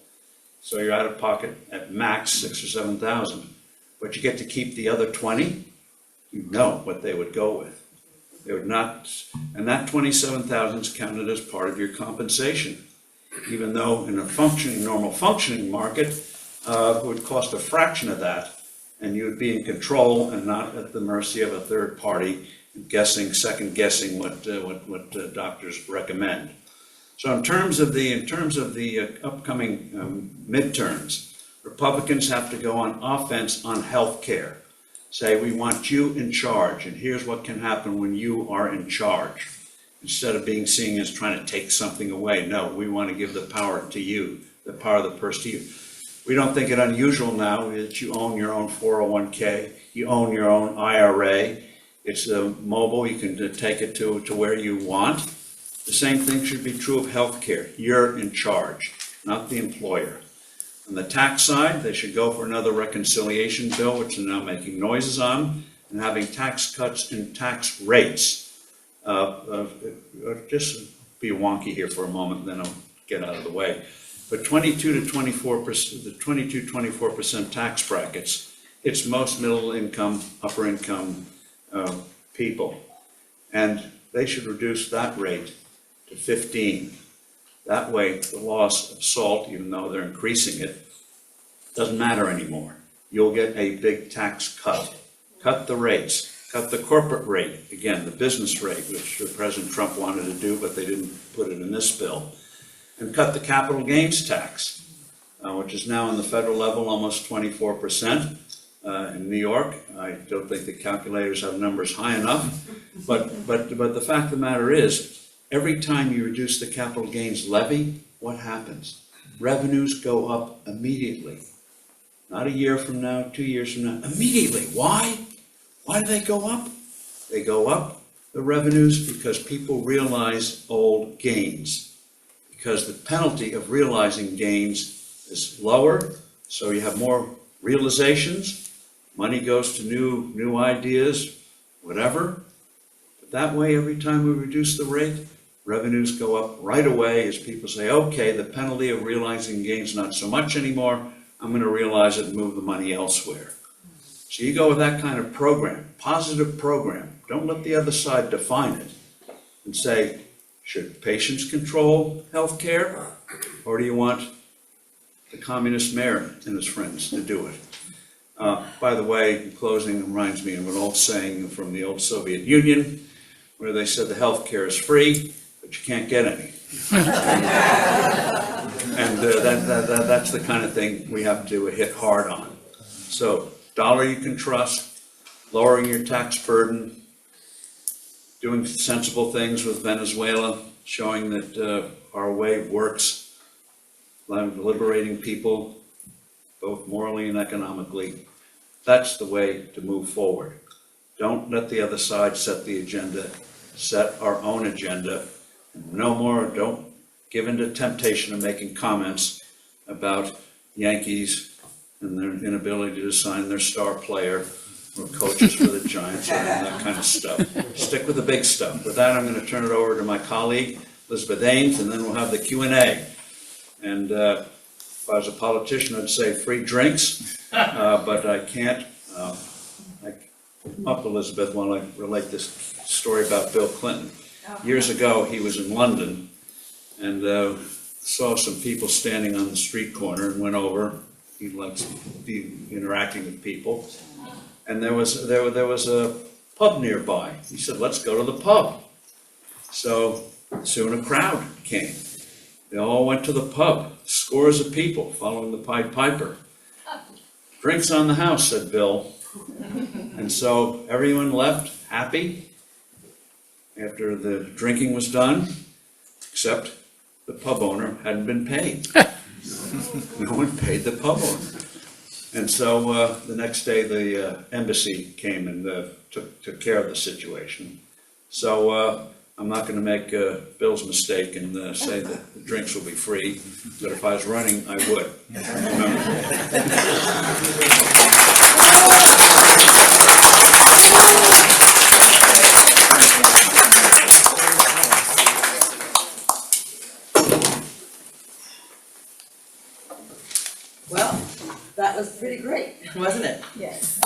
so you're out of pocket at max 6,000 or 7,000, but you get to keep the other 20. You know what they would go with. They would not, and that 27,000 is counted as part of your compensation, even though in a normal functioning market, it would cost a fraction of that, and you would be in control and not at the mercy of a third party, second guessing what doctors recommend. So in terms of the upcoming midterms, Republicans have to go on offense on health care. Say, we want you in charge, and here's what can happen when you are in charge. Instead of being seen as trying to take something away, no, we want to give the power to you, the power of the purse to you. We don't think it unusual now that you own your own 401k, you own your own IRA. It's mobile, you can take it to where you want. The same thing should be true of healthcare. You're in charge, not the employer. On the tax side, they should go for another reconciliation bill, which they're now making noises on, and having tax cuts and tax rates. Just be wonky here for a moment, then I'll get out of the way. But 22 to 24%, the 22-24% tax brackets, it's most middle income, upper income people. And they should reduce that rate to 15. That way, the loss of SALT, even though they're increasing it, doesn't matter anymore. You'll get a big tax cut. Cut the rates. Cut the corporate rate. Again, the business rate, which President Trump wanted to do, but they didn't put it in this bill. And cut the capital gains tax, which is now on the federal level almost 24%. In New York, I don't think the calculators have numbers high enough. But the fact of the matter is, every time you reduce the capital gains levy, what happens? Revenues go up immediately. Not a year from now, 2 years from now, immediately. Why? Why do they go up? They go up, the revenues, because people realize old gains. Because the penalty of realizing gains is lower, so you have more realizations. Money goes to new ideas, whatever. But that way, every time we reduce the rate, revenues go up right away as people say, okay, the penalty of realizing gains not so much anymore. I'm going to realize it and move the money elsewhere. So you go with that kind of program, positive program. Don't let the other side define it and say, should patients control health care, or do you want the communist mayor and his friends to do it? By the way, in closing, it reminds me of an old saying from the old Soviet Union, where they said the health care is free, but you can't get any. And that's the kind of thing we have to hit hard on. So, dollar you can trust, lowering your tax burden, doing sensible things with Venezuela, showing that our way works, liberating people, both morally and economically. That's the way to move forward. Don't let the other side set the agenda. Set our own agenda. And no more, don't give in to temptation of making comments about Yankees and their inability to sign their star player or coaches for the Giants and that kind of stuff. Stick with the big stuff. With that, I'm going to turn it over to my colleague, Elizabeth Ames, and then we'll have the Q&A. And if I was a politician, I'd say free drinks, but I can't. Up, Elizabeth, while I relate this story about Bill Clinton. Years ago, he was in London and saw some people standing on the street corner and went over. He likes to be interacting with people. And there was a pub nearby. He said, let's go to the pub. So soon a crowd came. They all went to the pub, scores of people following the Pied Piper. Drinks on the house, said Bill. And so everyone left happy after the drinking was done, except the pub owner hadn't been paid. No one paid the pub owner. And so the next day, the embassy came and took care of the situation. So I'm not going to make Bill's mistake and say that the drinks will be free, but if I was running, I would. Well, that was pretty great, wasn't it? Yes.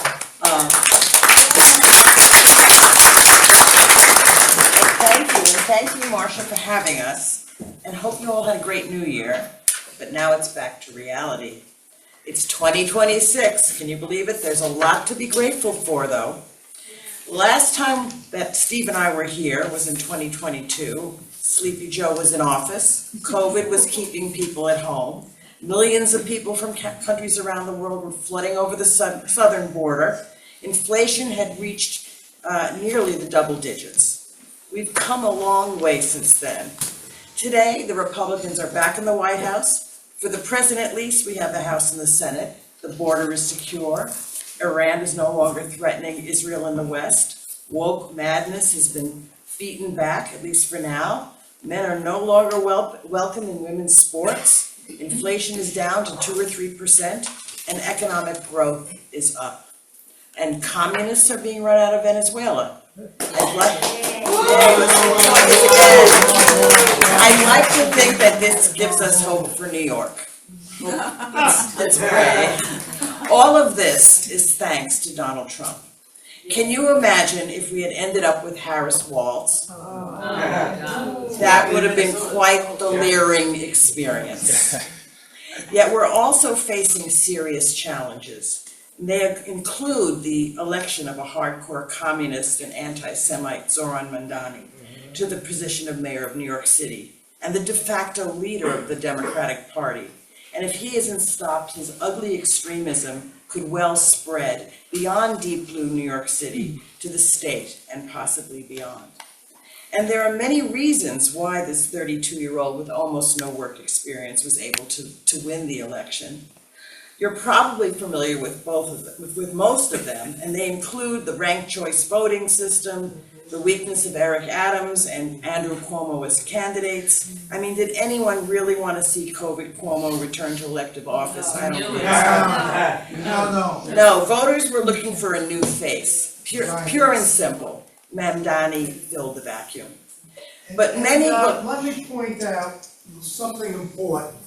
Thank you, Marcia, for having us, and hope you all had a great New Year. But now it's back to reality. It's 2026, can you believe it? There's a lot to be grateful for, though. Last time that Steve and I were here was in 2022. Sleepy Joe was in office. COVID was keeping people at home. Millions of people from countries around the world were flooding over the southern border. Inflation had reached nearly the double digits. We've come a long way since then. Today, the Republicans are back in the White House. For the president, at least, we have the House and the Senate. The border is secure. Iran is no longer threatening Israel in the West. Woke madness has been beaten back, at least for now. Men are no longer welcome in women's sports. Inflation is down to 2 or 3%, and economic growth is up. And communists are being run out of Venezuela. I'd like to think that this gives us hope for New York. Let's pray. All of this is thanks to Donald Trump. Can you imagine if we had ended up with Harris Walz? That would have been quite the leering experience. Yet we're also facing serious challenges. They include the election of a hardcore communist and anti-Semite, Zoran Mandani, to the position of mayor of New York City, and the de facto leader of the Democratic Party. And if he isn't stopped, his ugly extremism could well spread beyond deep blue New York City to the state and possibly beyond. And there are many reasons why this 32-year-old with almost no work experience was able to win the election. You're probably familiar with with most of them, and they include the ranked choice voting system, the weakness of Eric Adams and Andrew Cuomo as candidates. I mean, did anyone really want to see COVID Cuomo return to elective office? I don't think so. No, voters were looking for a new face, pure and simple. Mamdani filled the vacuum. But many... let me point out something important.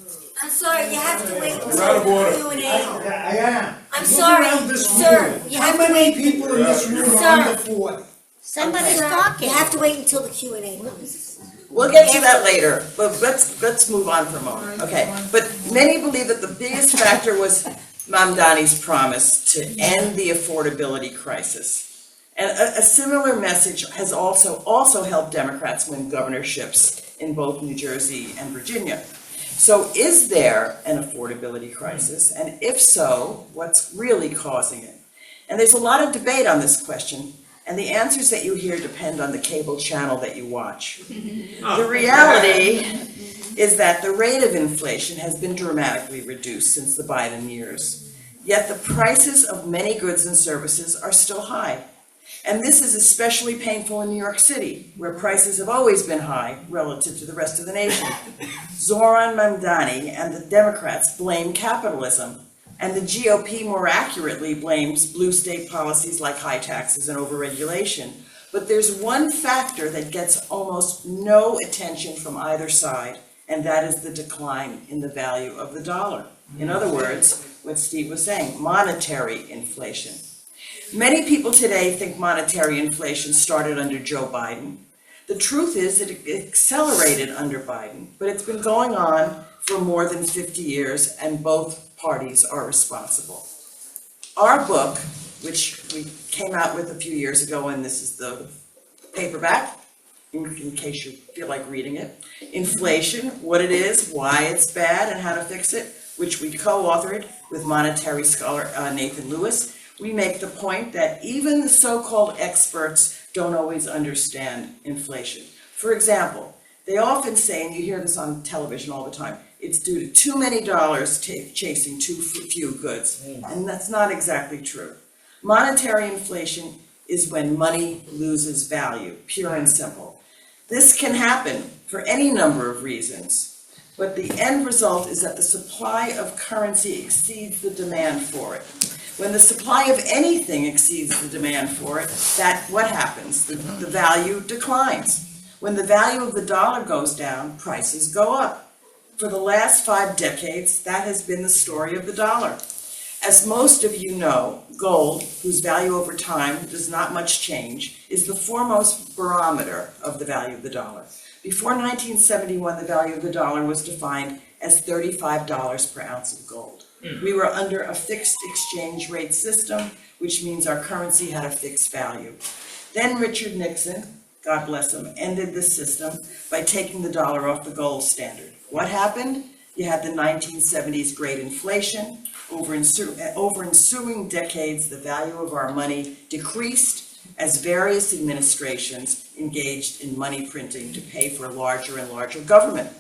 I'm sorry, you have to wait until We're out of order. the Q&A. I am. I'm Look sorry, around this sir, room. you How have to many wait. people in this room Sir. are under 40? Somebody's talking. You have to wait until the Q&A. We'll get to that later, but let's move on for a moment. Okay, but many believe that the biggest factor was Mamdani's promise to end the affordability crisis. And a similar message has also helped Democrats win governorships in both New Jersey and Virginia. So is there an affordability crisis? And if so, what's really causing it? And there's a lot of debate on this question, and the answers that you hear depend on the cable channel that you watch. The reality is that the rate of inflation has been dramatically reduced since the Biden years. Yet the prices of many goods and services are still high. And this is especially painful in New York City, where prices have always been high relative to the rest of the nation. Zoran Mamdani and the Democrats blame capitalism, and the GOP more accurately blames blue state policies like high taxes and overregulation. But there's one factor that gets almost no attention from either side, and that is the decline in the value of the dollar. In other words, what Steve was saying, monetary inflation. Many people today think monetary inflation started under Joe Biden. The truth is that it accelerated under Biden, but it's been going on for more than 50 years, and both parties are responsible. Our book, which we came out with a few years ago, and this is the paperback, in case you feel like reading it. Inflation, what it is, why it's bad, and how to fix it, which we co-authored with monetary scholar Nathan Lewis. We make the point that even the so-called experts don't always understand inflation. For example, they often say, and you hear this on television all the time, it's due to too many dollars chasing too few goods. And that's not exactly true. Monetary inflation is when money loses value, pure and simple. This can happen for any number of reasons, but the end result is that the supply of currency exceeds the demand for it. When the supply of anything exceeds the demand for it, what happens? The value declines. When the value of the dollar goes down, prices go up. For the last 5 decades, that has been the story of the dollar. As most of you know, gold, whose value over time does not much change, is the foremost barometer of the value of the dollar. Before 1971, the value of the dollar was defined as $35 per ounce of gold. We were under a fixed exchange rate system, which means our currency had a fixed value. Then Richard Nixon, God bless him, ended this system by taking the dollar off the gold standard. What happened? You had the 1970s great inflation. Over ensuing decades, the value of our money decreased as various administrations engaged in money printing to pay for larger and larger government.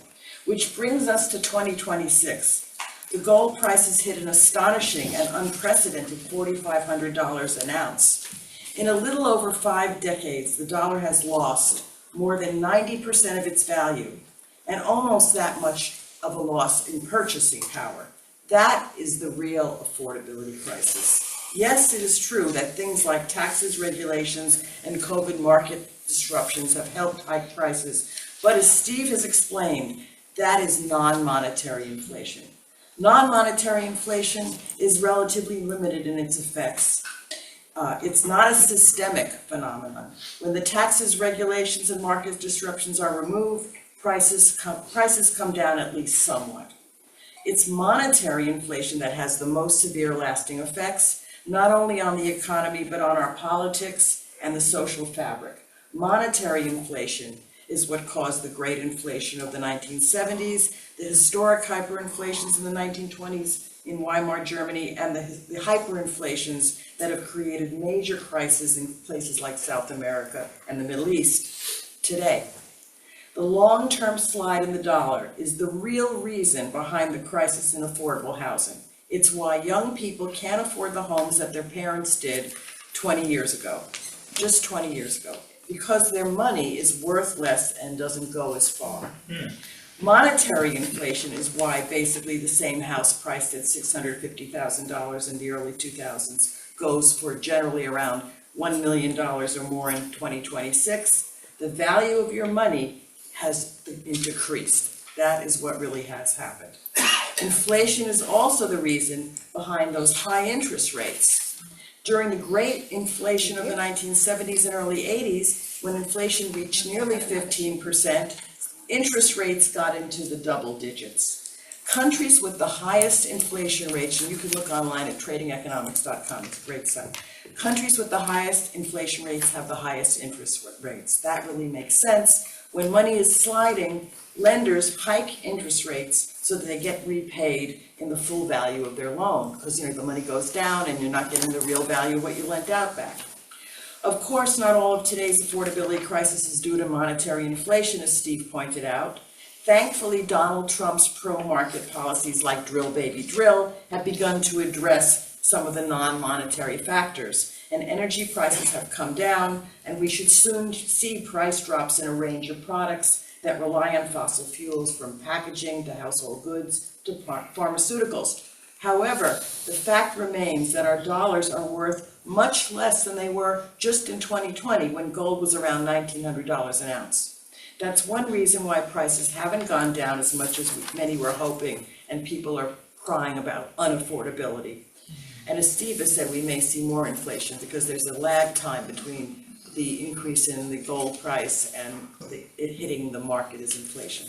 Which brings us to 2026. The gold prices hit an astonishing and unprecedented $4,500 an ounce. In a little over 5 decades, the dollar has lost more than 90% of its value, and almost that much of a loss in purchasing power. That is the real affordability crisis. Yes, it is true that things like taxes, regulations, and COVID market disruptions have helped hike prices, but as Steve has explained, that is non-monetary inflation. Non-monetary inflation is relatively limited in its effects. It's not a systemic phenomenon. When the taxes, regulations, and market disruptions are removed, prices come down at least somewhat. It's monetary inflation that has the most severe lasting effects, not only on the economy, but on our politics and the social fabric. Monetary inflation is what caused the great inflation of the 1970s, the historic hyperinflations in the 1920s in Weimar Germany, and the hyperinflations that have created major crises in places like South America and the Middle East today. The long-term slide in the dollar is the real reason behind the crisis in affordable housing. It's why young people can't afford the homes that their parents did 20 years ago, just 20 years ago, because their money is worth less and doesn't go as far. Monetary inflation is why basically the same house priced at $650,000 in the early 2000s goes for generally around $1 million or more in 2026. The value of your money has decreased. That is what really has happened. Inflation is also the reason behind those high interest rates. During the great inflation of the 1970s and early 80s, when inflation reached nearly 15%, interest rates got into the double digits. Countries with the highest inflation rates, and you can look online at tradingeconomics.com, it's a great site. Countries with the highest inflation rates have the highest interest rates. That really makes sense. When money is sliding, lenders hike interest rates so that they get repaid in the full value of their loan, because the money goes down and you're not getting the real value of what you lent out back. Of course, not all of today's affordability crisis is due to monetary inflation, as Steve pointed out. Thankfully, Donald Trump's pro-market policies like drill baby drill have begun to address some of the non-monetary factors, and energy prices have come down, and we should soon see price drops in a range of products that rely on fossil fuels, from packaging to household goods to pharmaceuticals. However, the fact remains that our dollars are worth much less than they were just in 2020, when gold was around $1,900 an ounce. That's one reason why prices haven't gone down as much as many were hoping, and people are crying about unaffordability. And as Steve has said, we may see more inflation because there's a lag time between the increase in the gold price and it hitting the market as inflation.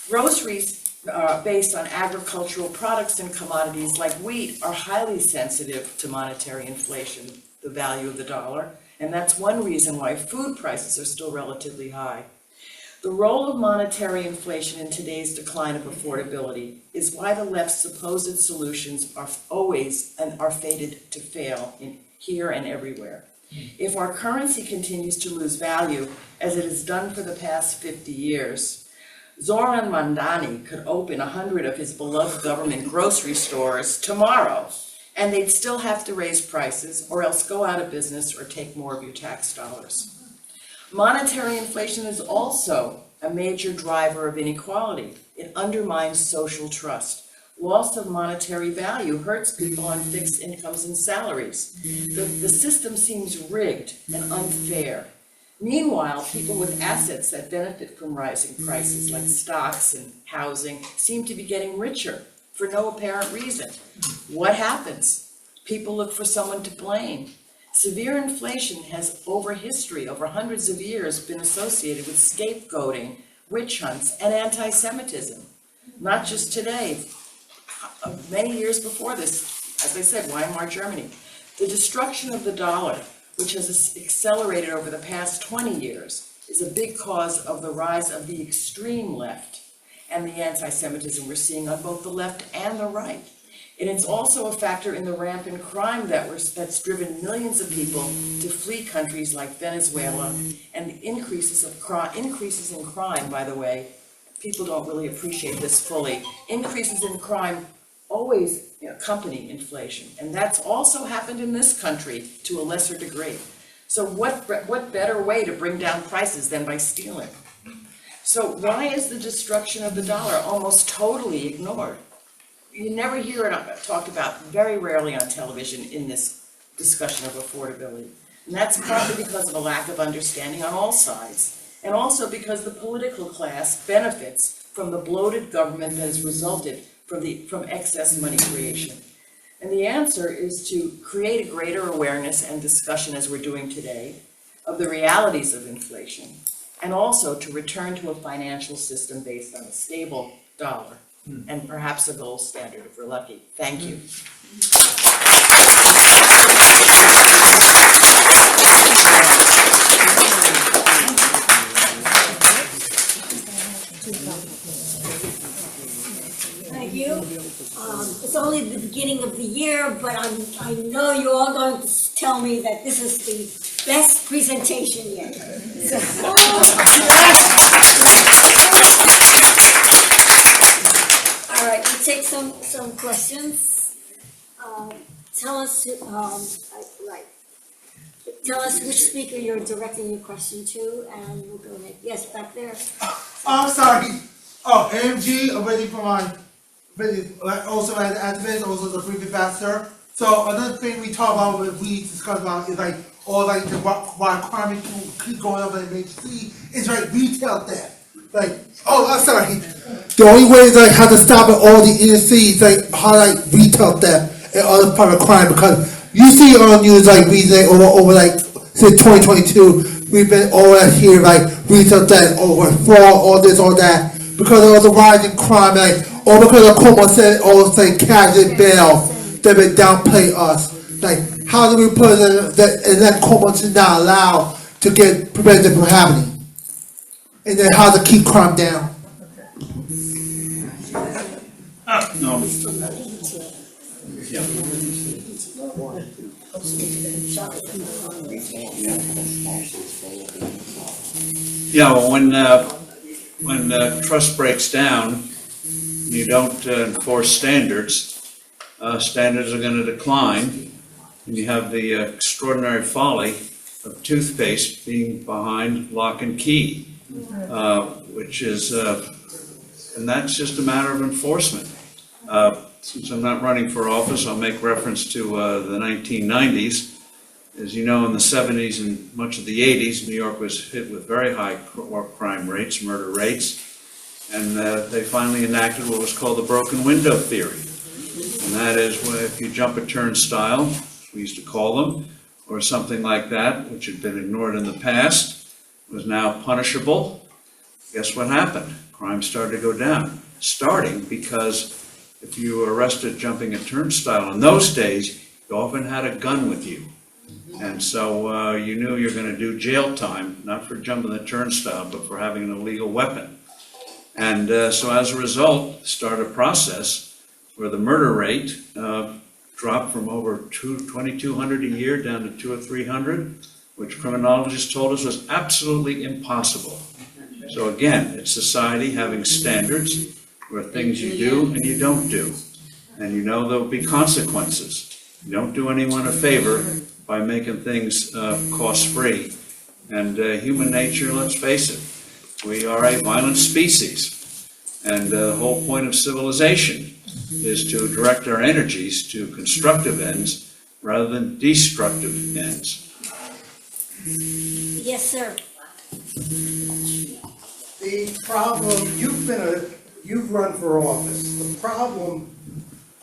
Groceries based on agricultural products and commodities like wheat are highly sensitive to monetary inflation, the value of the dollar, and that's one reason why food prices are still relatively high. The role of monetary inflation in today's decline of affordability is why the left's supposed solutions are always and are fated to fail here and everywhere. If our currency continues to lose value, as it has done for the past 50 years, Zoran Mandani could open 100 of his beloved government grocery stores tomorrow, and they'd still have to raise prices or else go out of business or take more of your tax dollars. Monetary inflation is also a major driver of inequality. It undermines social trust. Loss of monetary value hurts people on fixed incomes and salaries. The system seems rigged and unfair. Meanwhile, people with assets that benefit from rising prices, like stocks and housing, seem to be getting richer for no apparent reason. What happens? People look for someone to blame. Severe inflation has, over history, over hundreds of years, been associated with scapegoating, witch hunts, and anti-Semitism. Not just today, many years before this, as I said, Weimar Germany. The destruction of the dollar, which has accelerated over the past 20 years, is a big cause of the rise of the extreme left and the anti-Semitism we're seeing on both the left and the right. And it's also a factor in the rampant crime that's driven millions of people to flee countries like Venezuela, and the increases in crime, by the way, people don't really appreciate this fully. Increases in crime always accompany inflation, and that's also happened in this country to a lesser degree. So what better way to bring down prices than by stealing? So why is the destruction of the dollar almost totally ignored? You never hear it talked about, very rarely on television, in this discussion of affordability. And that's partly because of a lack of understanding on all sides, and also because the political class benefits from the bloated government that has resulted from excess money creation. And the answer is to create a greater awareness and discussion, as we're doing today, of the realities of inflation, and also to return to a financial system based on a stable dollar, and perhaps a gold standard if we're lucky. Thank you. Thank you. It's only the beginning of the year, but I know you're all going to tell me that this is the best presentation yet. All right, we'll take some questions. Tell us, Tell us which speaker you're directing your question to, and we'll go ahead. Yes, back there. I'm sorry. Oh, AMG, already from my, also as an activist, also the previous pastor. So another thing we talk about, we discuss about is like, all like the why crime keep going up in MHC is like retail theft. Like, oh, I'm sorry. The only way is like how to stop it all the inner cities, like how like retail theft and other part of crime, because you see on news like recently over like since 2022, we've been always here like retail theft, over fraud, all this, all that, because of the rising crime, like, or because of Como said, all say cash and bail, they've been downplay us. Like, how do we put it that and let Como to not allow to get prevented from happening? And then how to keep crime down. No. Yeah, well, when trust breaks down, you don't enforce standards, standards are going to decline, and you have the extraordinary folly of toothpaste being behind lock and key, which is, and that's just a matter of enforcement. Since I'm not running for office, I'll make reference to the 1990s. As you know, in the 70s and much of the 80s, New York was hit with very high crime rates, murder rates, and they finally enacted what was called the broken window theory. And that is, if you jump a turnstile, we used to call them, or something like that, which had been ignored in the past, was now punishable. Guess what happened? Crime started to go down. starting because if you were arrested jumping a turnstile in those days, you often had a gun with you. And so you knew you were going to do jail time, not for jumping the turnstile, but for having an illegal weapon. And so as a result, started a process where the murder rate dropped from over 2,200 a year down to 200 or 300, which criminologists told us was absolutely impossible. So again, it's society having standards where things you do and you don't do. And you know there'll be consequences. You don't do anyone a favor by making things cost-free. And human nature, let's face it, we are a violent species. And the whole point of civilization is to direct our energies to constructive ends rather than destructive ends. Yes, sir. The problem, you've run for office. The problem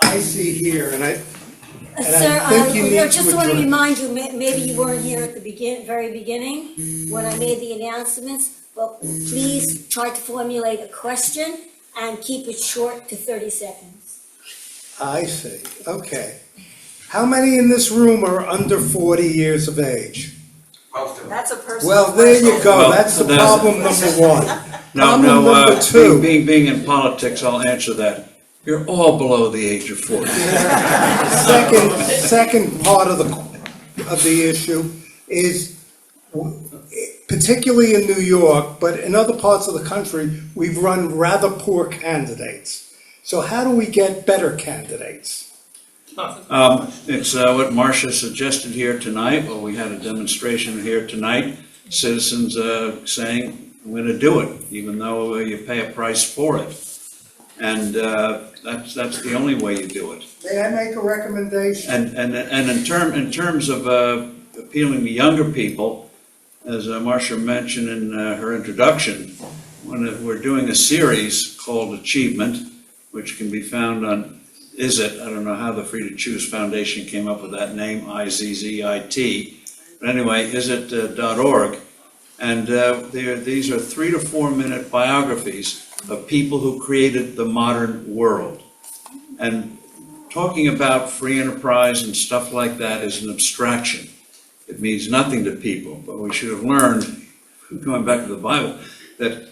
I see here, and I Sir, think you need I to just want to address- remind you, maybe you weren't here at the very beginning when I made the announcements, but please try to formulate a question and keep it short to 30 seconds. I see, okay. How many in this room are under 40 years of age? That's a personal Well, there you question. go, Well, that's the that's- problem number one. No, Problem number two. being in politics, I'll answer that. You're all below the age of 40. Second part of the issue is, particularly in New York, but in other parts of the country, we've run rather poor candidates. So how do we get better candidates? It's what Marcia suggested here tonight. Well, we had a demonstration here tonight. Citizens saying, I'm going to do it, even though you pay a price for it. And that's the only way you do it. May I make a recommendation? And in terms of appealing to younger people, as Marcia mentioned in her introduction, when we're doing a series called Achievement, which can be found on I don't know how the Free to Choose Foundation came up with that name, IZZIT. But anyway, isit.org. And these are 3 to 4 minute biographies of people who created the modern world. And talking about free enterprise and stuff like that is an abstraction. It means nothing to people, but we should have learned, going back to the Bible, that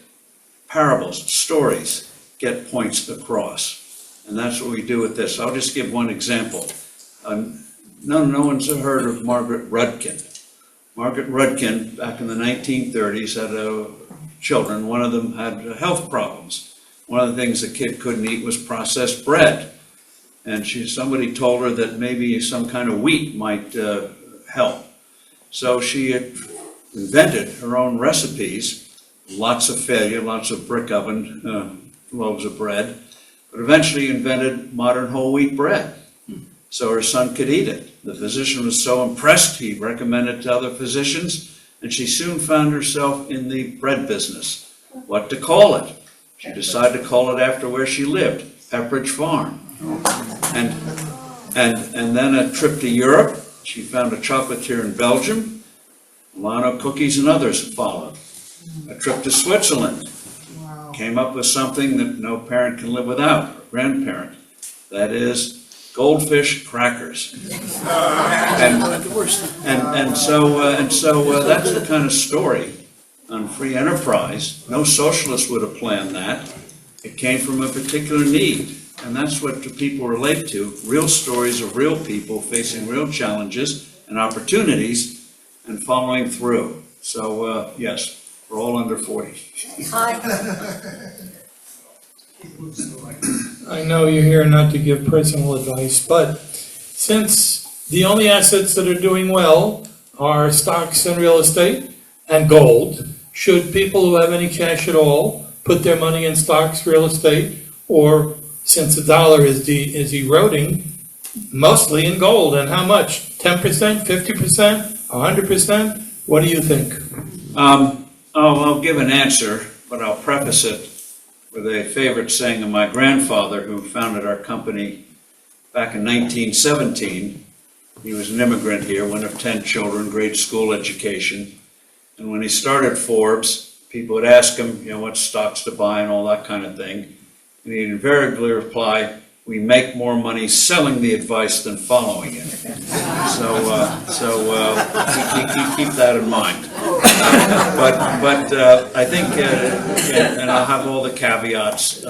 parables, stories, get points across. And that's what we do with this. I'll just give one example. No one's heard of Margaret Rudkin. Margaret Rudkin, back in the 1930s, had children. One of them had health problems. One of the things the kid couldn't eat was processed bread. And somebody told her that maybe some kind of wheat might help. So she had invented her own recipes, lots of failure, lots of brick oven loaves of bread, but eventually invented modern whole wheat bread so her son could eat it. The physician was so impressed, he recommended it to other physicians, and she soon found herself in the bread business. What to call it? She decided to call it after where she lived, Pepperidge Farm. And then a trip to Europe. She found a chocolatier in Belgium. Milano cookies and others followed. A trip to Switzerland. Came up with something that no parent can live without, or grandparent. That is goldfish crackers. And so that's the kind of story on free enterprise. No socialist would have planned that. It came from a particular need. And that's what the people relate to, real stories of real people facing real challenges and opportunities and following through. So, yes, we're all under 40. I know you're here not to give personal advice, but since the only assets that are doing well are stocks and real estate and gold, should people who have any cash at all put their money in stocks, real estate, or since the dollar is eroding, mostly in gold? And how much? 10%, 50%, 100%? What do you think? I'll give an answer, but I'll preface it with a favorite saying of my grandfather, who founded our company back in 1917. He was an immigrant here, one of 10 children, grade school education. And when he started Forbes, people would ask him, what stocks to buy and all that kind of thing. and he'd invariably reply, "We make more money selling the advice than following it." Keep that in mind. But I think, and I'll have all the caveats,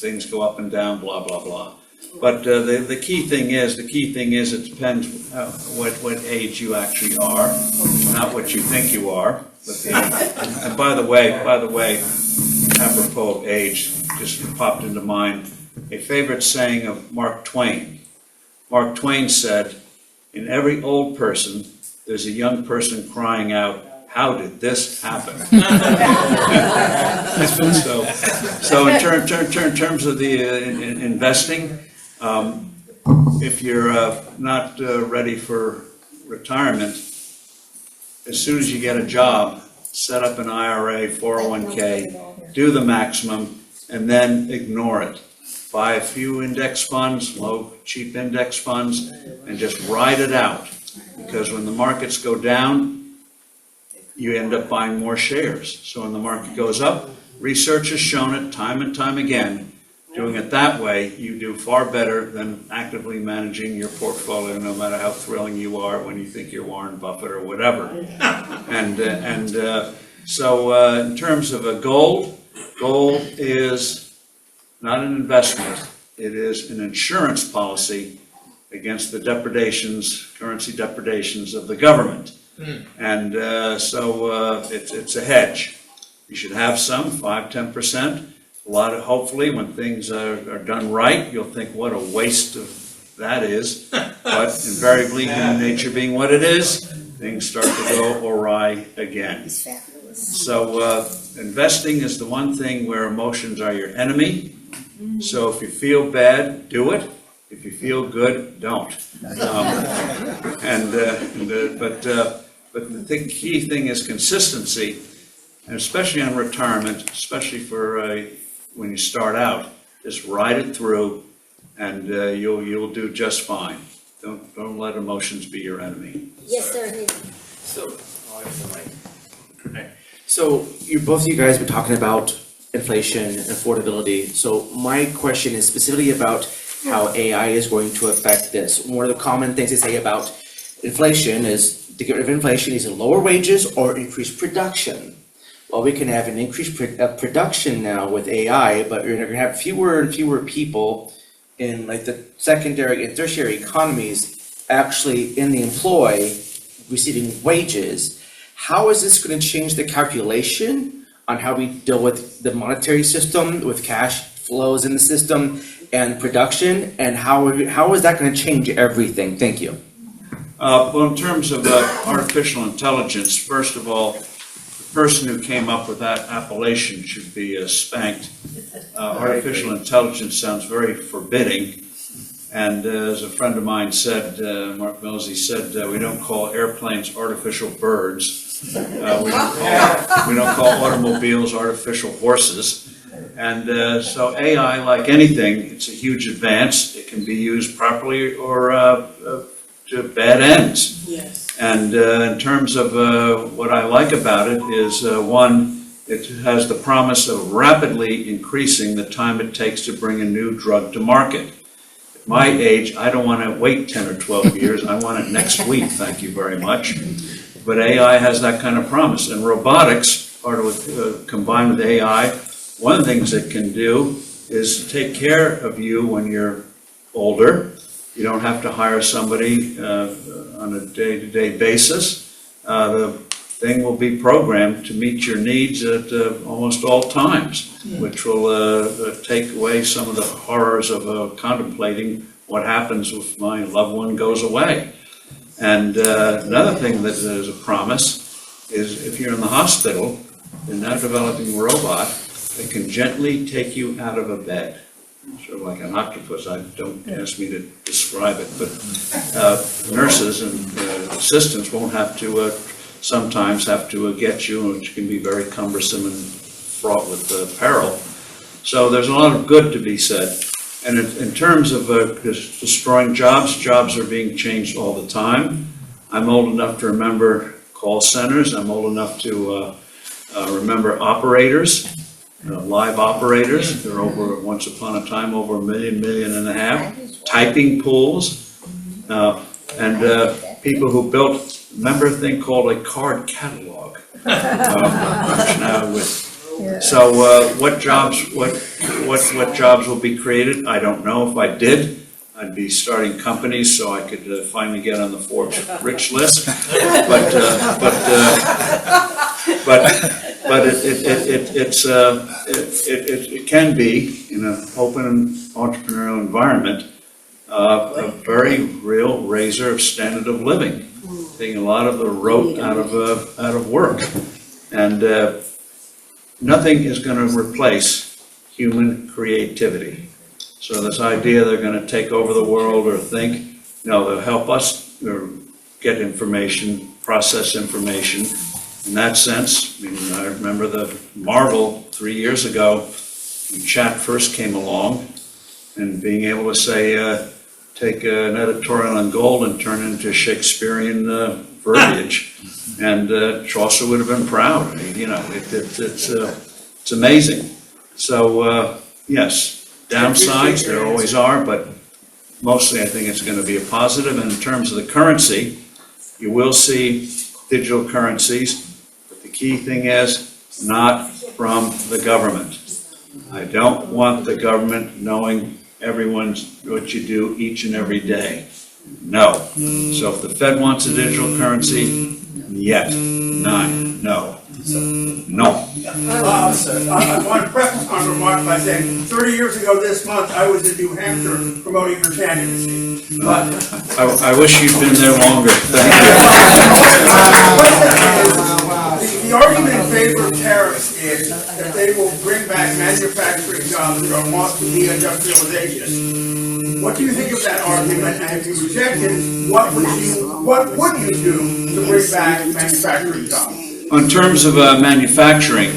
things go up and down, blah, blah, blah. But the key thing is, it depends what age you actually are, not what you think you are. And by the way, apropos of age, just popped into mind a favorite saying of Mark Twain. Mark Twain said, "In every old person, there's a young person crying out, 'How did this happen?'" So in terms of the investing, if you're not ready for retirement, as soon as you get a job, set up an IRA, 401k, do the maximum, and then ignore it. Buy a few index funds, low, cheap index funds, and just ride it out. Because when the markets go down, you end up buying more shares. So when the market goes up, research has shown it time and time again, doing it that way, you do far better than actively managing your portfolio, no matter how thrilling you are when you think you're Warren Buffett or whatever. So in terms of a gold is not an investment. It is an insurance policy against the currency depredations of the government. And it's a hedge. You should have some, 5-10%. Hopefully, when things are done right, you'll think, what a waste of that is. But invariably, human nature being what it is, things start to go awry again. So investing is the one thing where emotions are your enemy. So if you feel bad, do it. If you feel good, don't. But the key thing is consistency, and especially on retirement, especially for when you start out, just ride it through, and you'll do just fine. Don't let emotions be your enemy. Yes, sir. So both of you guys were talking about inflation and affordability. So my question is specifically about how AI is going to affect this. One of the common things they say about inflation is to get rid of inflation is to lower wages or increase production. Well, we can have an increased production now with AI, but you're going to have fewer and fewer people in like the secondary and tertiary economies actually in the employ receiving wages. How is this going to change the calculation on how we deal with the monetary system, with cash flows in the system and production, and how is that going to change everything? Thank you. Well, in terms of artificial intelligence, first of all, the person who came up with that appellation should be spanked. Artificial intelligence sounds very forbidding, and as a friend of mine said, Mark Millsy said, we don't call airplanes artificial birds. We don't call automobiles artificial horses. And so AI, like anything, it's a huge advance. It can be used properly or to bad ends. Yes. And in terms of what I like about it is, one, it has the promise of rapidly increasing the time it takes to bring a new drug to market. At my age, I don't want to wait 10 or 12 years. I want it next week, thank you very much. But AI has that kind of promise. And robotics, combined with AI, one of the things it can do is take care of you when you're older. You don't have to hire somebody on a day-to-day basis. The thing will be programmed to meet your needs at almost all times, which will take away some of the horrors of contemplating what happens if my loved one goes away. And another thing that is a promise is if you're in the hospital, they're now developing a robot that can gently take you out of a bed. Sort of like an octopus. Don't ask me to describe it, but nurses and assistants won't have to sometimes have to get you, which can be very cumbersome and fraught with peril. So there's a lot of good to be said. And in terms of destroying jobs are being changed all the time. I'm old enough to remember call centers. I'm old enough to remember operators. live operators. There are once upon a time, over 1 million, 1.5 million, typing pools, and people who built, remember a thing called a card catalog? So what jobs will be created? I don't know. If I did, I'd be starting companies so I could finally get on the Forbes rich list. But it can be, in an open entrepreneurial environment, a very real raiser of standard of living, taking a lot of the rote out of work, and nothing is going to replace human creativity. So this idea they're going to take over the world or think, no, they'll help us get information, process information. In that sense, I mean, I remember the Marvel 3 years ago, when chat first came along, and being able to say, take an editorial on gold and turn it into Shakespearean verbiage, and Chaucer would have been proud. I mean, you know, it's amazing. So yes, downsides there always are, but mostly I think it's going to be a positive. And in terms of the currency, you will see digital currencies, but the key thing is not from the government. I don't want the government knowing what you do each and every day. No. So if the Fed wants a digital currency, yes. No. No. I want to preface my remark by saying 30 years ago this month, I was in New Hampshire promoting your candidacy. But I wish you'd been there longer. Thank you. the argument in favor of tariffs is that they will bring back manufacturing jobs or want to deindustrialization. What do you think of that argument? And if you reject it, what would you do to bring back manufacturing jobs? In terms of manufacturing,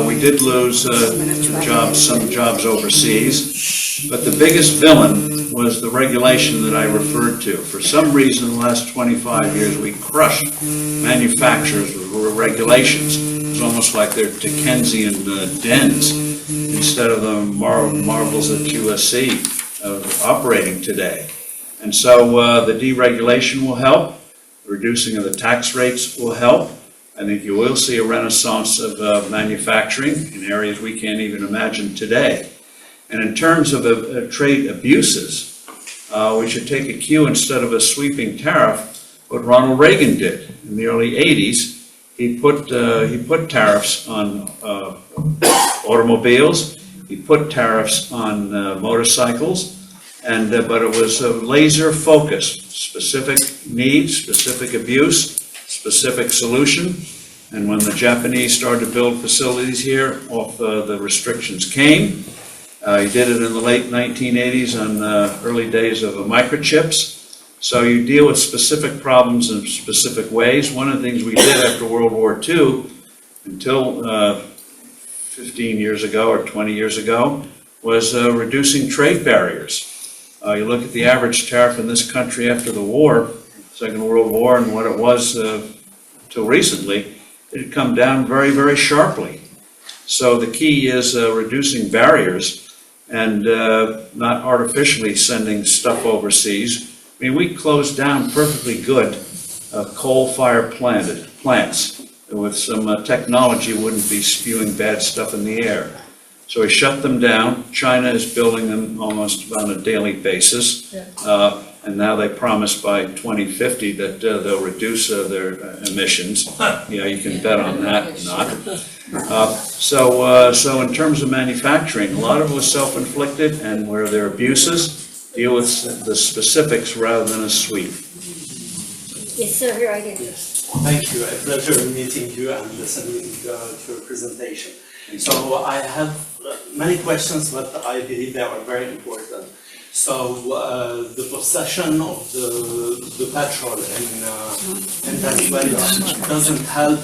we did lose some jobs overseas, but the biggest villain was the regulation that I referred to. For some reason, in the last 25 years, we crushed manufacturers with regulations. It's almost like they're Dickensian dens instead of the marvels at USC operating today. And so the deregulation will help. The reducing of the tax rates will help. I think you will see a renaissance of manufacturing in areas we can't even imagine today. And in terms of trade abuses, we should take a cue instead of a sweeping tariff, what Ronald Reagan did in the early 80s. He put tariffs on automobiles, he put tariffs on motorcycles, and but it was laser focused, specific needs, specific abuse, specific solution. And when the Japanese started to build facilities here, off the restrictions came. He did it in the late 1980s on early days of microchips. So you deal with specific problems in specific ways. One of the things we did after World War II, until 15 years ago or 20 years ago, was reducing trade barriers. You look at the average tariff in this country after the war, Second World War, and what it was till recently, it had come down very, very sharply. So the key is reducing barriers and not artificially sending stuff overseas. I mean, we closed down perfectly good coal-fired plants with some technology wouldn't be spewing bad stuff in the air. So we shut them down. China is building them almost on a daily basis. And now they promise by 2050 that they'll reduce their emissions. Yeah, you can bet on that, not. So in terms of manufacturing, a lot of it was self-inflicted, and where there are abuses, deal with the specifics rather than a sweep. Yes, sir, here I did. Thank you. A pleasure meeting you and listening to your presentation. So I have many questions, but I believe they are very important. So the possession of the petrol in Venezuela doesn't help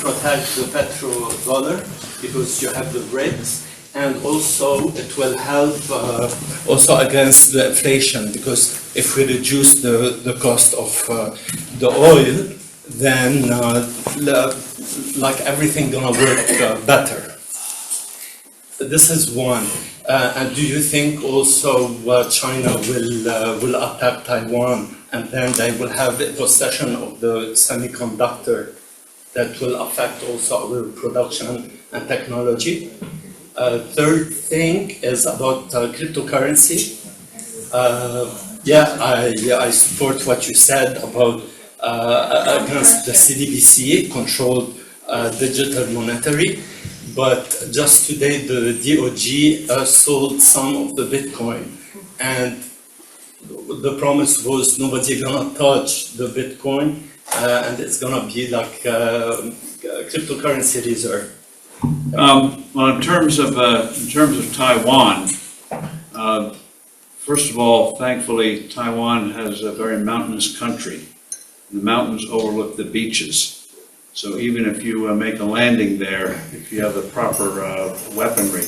protect the petrodollar because you have the BRICS, and also it will help also against the inflation, because if we reduce the cost of the oil, then like everything gonna work better. This is one. And do you think also China will attack Taiwan, and then they will have possession of the semiconductor that will affect also our production and technology? Third thing is about cryptocurrency. I support what you said about against the CDBC controlled digital monetary. But just today, the DOJ sold some of the Bitcoin, and the promise was nobody gonna touch the Bitcoin, and it's gonna be like cryptocurrency reserve. Well, in terms of Taiwan, first of all, thankfully, Taiwan has a very mountainous country. The mountains overlook the beaches. So even if you make a landing there, if you have the proper weaponry,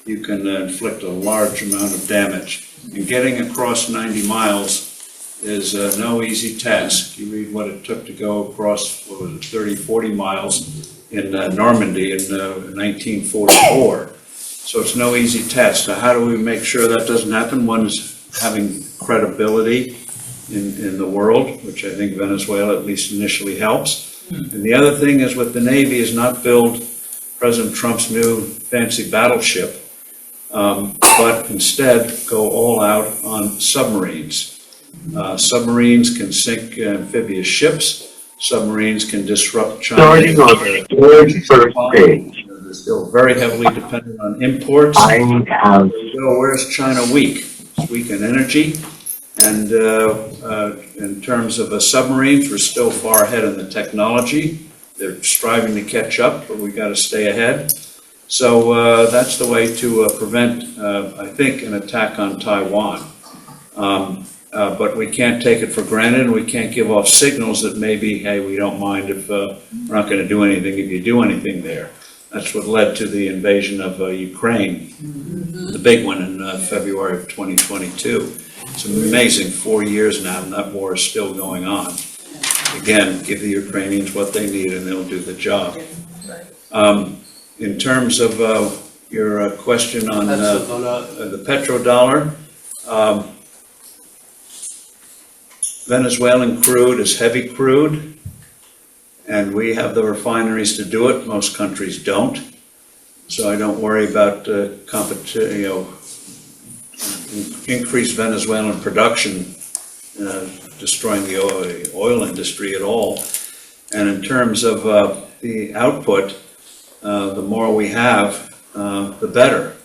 you can inflict a large amount of damage. And getting across 90 miles is no easy task. You read what it took to go across, 30, 40 miles in Normandy in 1944. So it's no easy task. So how do we make sure that doesn't happen? One is having credibility in the world, which I think Venezuela at least initially helps. And the other thing is with the Navy is not build President Trump's new fancy battleship, but instead go all out on submarines. Submarines can sink amphibious ships. Submarines can disrupt China. Starting on the first page. They're still very heavily dependent on imports. Where's China weak? It's weak in energy. And in terms of submarines, we're still far ahead in the technology. They're striving to catch up, but we've got to stay ahead. So that's the way to prevent, I think, an attack on Taiwan. But we can't take it for granted, and we can't give off signals that maybe, hey, we don't mind if we're not going to do anything if you do anything there. That's what led to the invasion of Ukraine, the big one in February of 2022. It's amazing, 4 years now, and that war is still going on. Again, give the Ukrainians what they need and they'll do the job. In terms of your question on the petrodollar, Venezuelan crude is heavy crude, and we have the refineries to do it. Most countries don't. So I don't worry about increased Venezuelan production destroying the oil industry at all. And in terms of the output, the more we have, the better.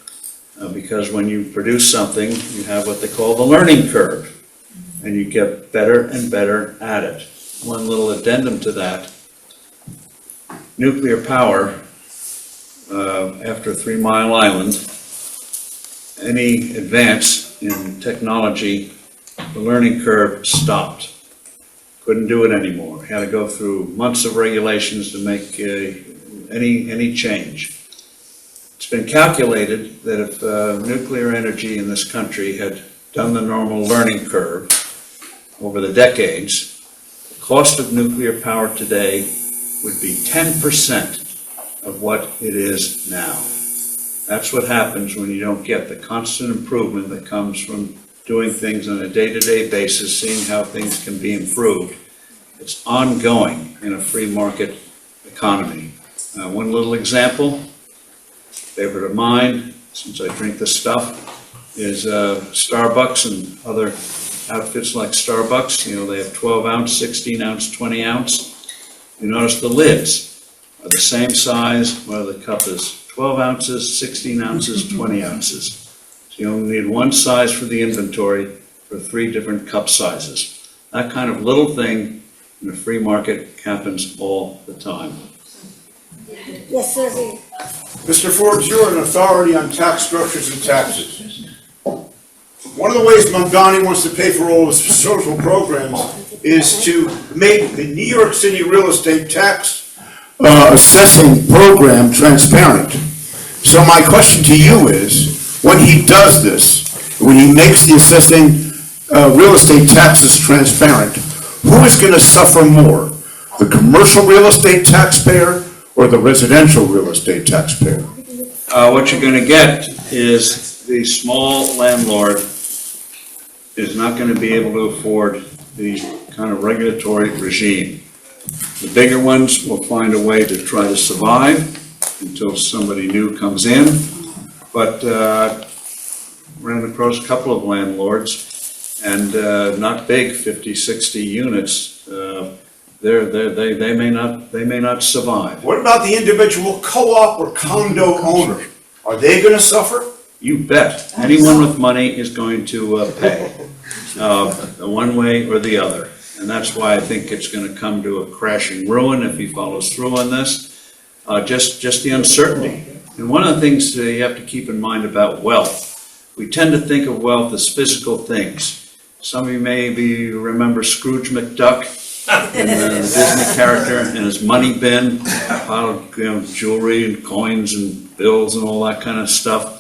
Because when you produce something, you have what they call the learning curve, and you get better and better at it. One little addendum to that, nuclear power, after 3 Mile Island, any advance in technology, the learning curve stopped. Couldn't do it anymore. Had to go through months of regulations to make any change. It's been calculated that if nuclear energy in this country had done the normal learning curve over the decades, the cost of nuclear power today would be 10% of what it is now. That's what happens when you don't get the constant improvement that comes from doing things on a day-to-day basis, seeing how things can be improved. It's ongoing in a free market economy. One little example, favorite of mine, since I drink this stuff, is Starbucks and other outfits like Starbucks. You know, they have 12 ounce, 16 ounce, 20 ounce. You notice the lids are the same size, whether the cup is 12 ounces, 16 ounces, 20 ounces. So you only need one size for the inventory for 3 different cup sizes. That kind of little thing in a free market happens all the time. Yes, sir. Mr. Forbes, you're an authority on tax structures and taxes. One of the ways Mamdani wants to pay for all his social programs is to make the New York City real estate tax assessing program transparent. So my question to you is, when he does this, when he makes the assessing real estate taxes transparent, who is going to suffer more? The commercial real estate taxpayer or the residential real estate taxpayer? what you're gonna get is the small landlord is not gonna be able to afford the kind of regulatory regime. The bigger ones will find a way to try to survive until somebody new comes in. But ran across a couple of landlords, and not big, 50, 60 units. They may not survive. What about the individual co-op or condo owner? Are they gonna suffer? You bet. Anyone with money is going to pay, one way or the other. And that's why I think it's going to come to a crashing ruin if he follows through on this. Just the uncertainty. And one of the things you have to keep in mind about wealth, we tend to think of wealth as physical things. Some of you maybe remember Scrooge McDuck, and the Disney character, and his money bin, a pile of jewelry and coins and bills and all that kind of stuff.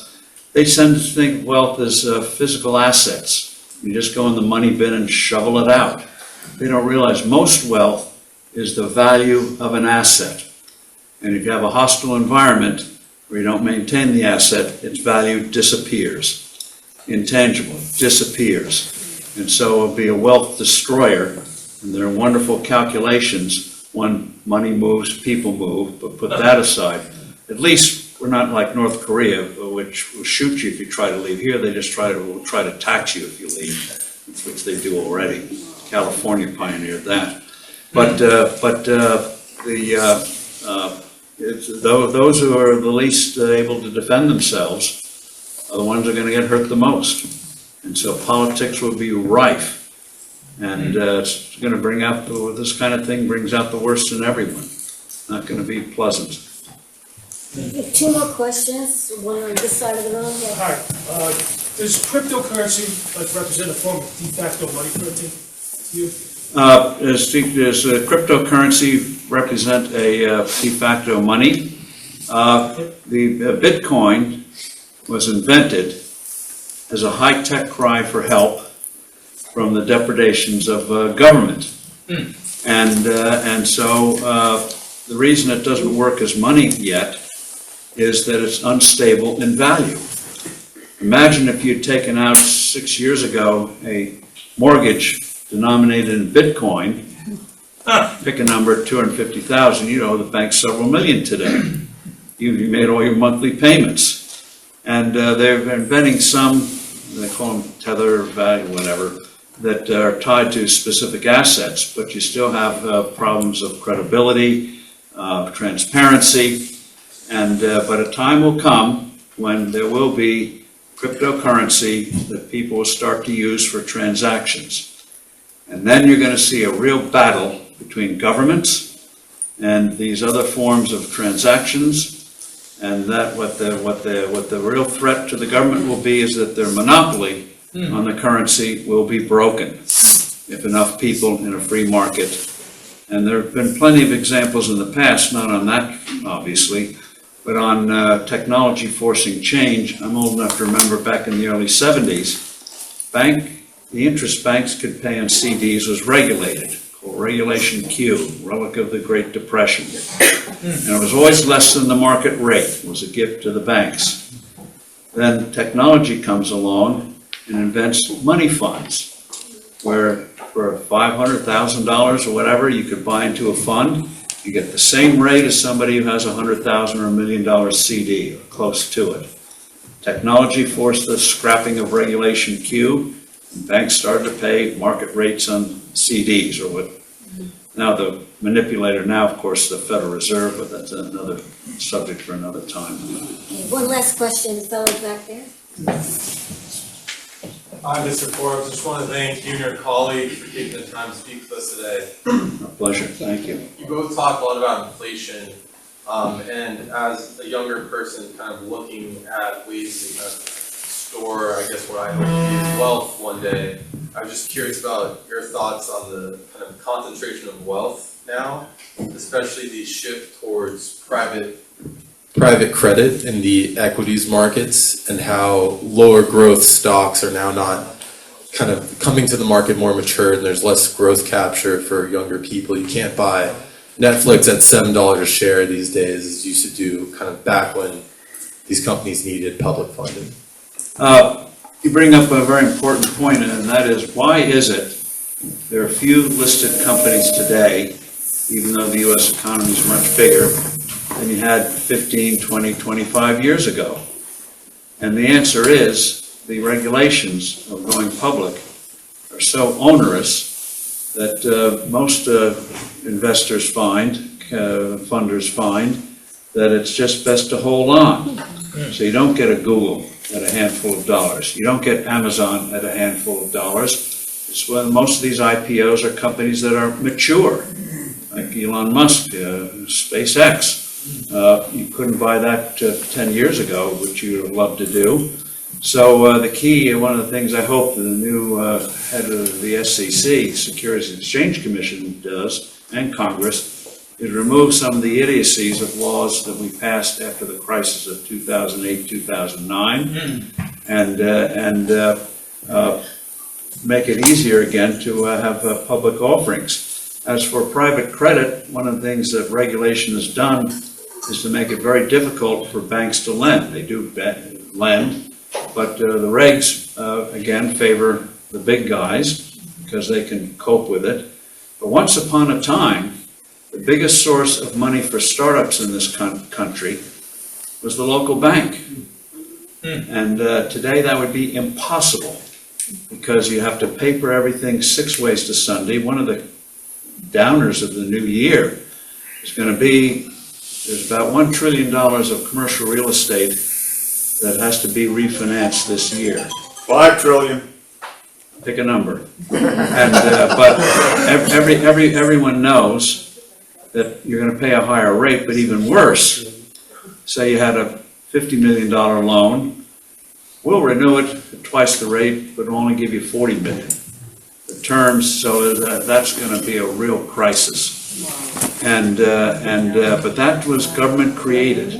They tend to think of wealth as physical assets. You just go in the money bin and shovel it out. They don't realize most wealth is the value of an asset. And if you have a hostile environment where you don't maintain the asset, its value disappears. Intangible, disappears. And so it'll be a wealth destroyer. And there are wonderful calculations. When money moves, people move, but put that aside. At least we're not like North Korea, which will shoot you if you try to leave here. They just try to tax you if you leave, which they do already. California pioneered that. But those who are the least able to defend themselves are the ones who are going to get hurt the most. And so politics will be rife. And it's going to bring out, this kind of thing brings out the worst in everyone. It's not going to be pleasant. Two more questions, one on this side of the room. Yeah. Hi, does cryptocurrency like represent a form of de facto money printing to you? Does cryptocurrency represent a de facto money? The Bitcoin was invented as a high-tech cry for help from the depredations of government. And so the reason it doesn't work as money yet is that it's unstable in value. Imagine if you'd taken out 6 years ago a mortgage denominated in Bitcoin, pick a number, 250,000, you owe the bank several million today. You made all your monthly payments. And they're inventing some, they call them tether value, whatever, that are tied to specific assets, but you still have problems of credibility, transparency, and but a time will come when there will be cryptocurrency that people will start to use for transactions. And then you're going to see a real battle between governments and these other forms of transactions, and that what the real threat to the government will be is that their monopoly on the currency will be broken if enough people in a free market. And there have been plenty of examples in the past, not on that obviously, but on technology forcing change. I'm old enough to remember back in the early 70s, the interest banks could pay on CDs was regulated, called Regulation Q, relic of the Great Depression. And it was always less than the market rate. It was a gift to the banks. Then technology comes along and invents money funds, where for $500,000 or whatever, you could buy into a fund. You get the same rate as somebody who has $100,000 or $1 million CD, or close to it. Technology forced the scrapping of Regulation Q, and banks started to pay market rates on CDs, or what. Now the manipulator now, of course, the Federal Reserve, but that's another subject for another time. Okay, one last question, fellow back there. Hi, Mr. Forbes. Just want to thank you and your colleague for taking the time to speak with us today. A pleasure. Thank you. You both talked a lot about inflation, and as a younger person kind of looking at ways to kind of store, I guess, what I hope to be as wealth one day, I was just curious about your thoughts on the kind of concentration of wealth now, especially the shift towards private credit in the equities markets, and how lower growth stocks are now not kind of coming to the market more mature, and there's less growth capture for younger people. You can't buy Netflix at $7 a share these days as you used to do kind of back when these companies needed public funding. You bring up a very important point, and that is, why is it there are few listed companies today, even though the U.S. economy is much bigger, than you had 15, 20, 25 years ago? And the answer is the regulations of going public are so onerous that most investors find, funders find, that it's just best to hold on. So you don't get a Google at a handful of dollars. You don't get Amazon at a handful of dollars. It's when most of these IPOs are companies that are mature, like Elon Musk, SpaceX. You couldn't buy that 10 years ago, which you would have loved to do. So the key, one of the things I hope the new head of the SEC, Securities and Exchange Commission, does, and Congress, is remove some of the idiocies of laws that we passed after the crisis of 2008, 2009, and make it easier again to have public offerings. As for private credit, one of the things that regulation has done is to make it very difficult for banks to lend. They do lend, but the regs, again, favor the big guys because they can cope with it. But once upon a time, the biggest source of money for startups in this country was the local bank. And today that would be impossible because you have to paper everything 6 ways to Sunday. One of the downers of the new year is going to be there's about $1 trillion of commercial real estate that has to be refinanced this year. 5 trillion. Pick a number. And but everyone knows that you're going to pay a higher rate, but even worse, say you had a $50 million loan, we'll renew it at twice the rate, but only give you $40 million. The terms, so that's going to be a real crisis. But that was government created.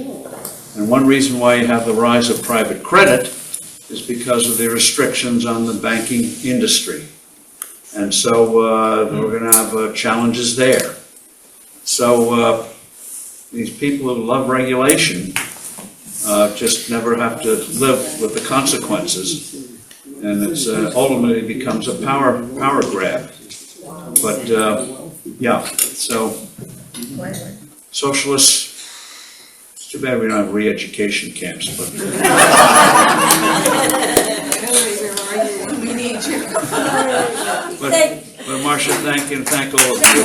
And one reason why you have the rise of private credit is because of the restrictions on the banking industry. And so we're going to have challenges there. So these people who love regulation just never have to live with the consequences, and it's ultimately becomes a power grab. But yeah, so socialists. It's too bad we don't have re-education camps, but. We need you. But Marcia, thank you, and thank all of you.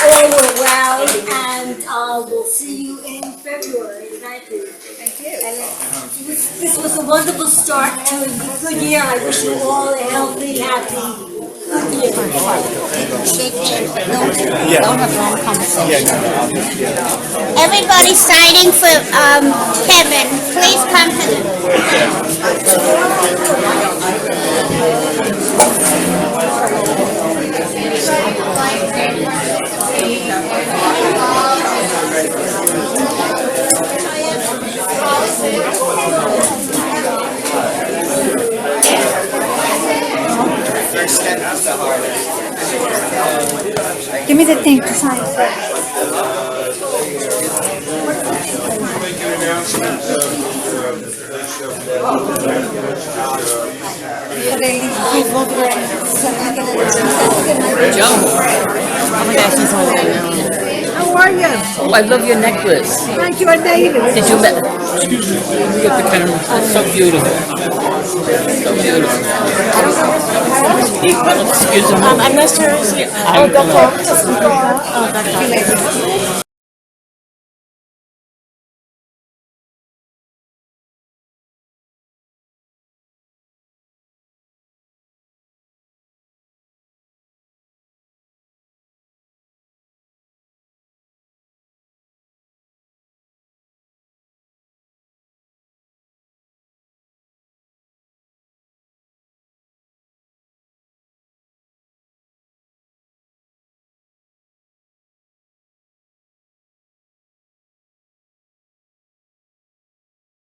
All were well, and we'll see you in February. Thank you. Thank you. And this was a wonderful start to a good year. I wish you all a healthy, happy, good year. Don't have long conversation. Everybody signing for Kevin. Please come to Give me the thing to sign. How are you? Oh, I love your necklace. Thank you, David. Did you excuse me, you get the camera. It's so beautiful. So beautiful. Excuse me. I'm not sure. Oh, that's all.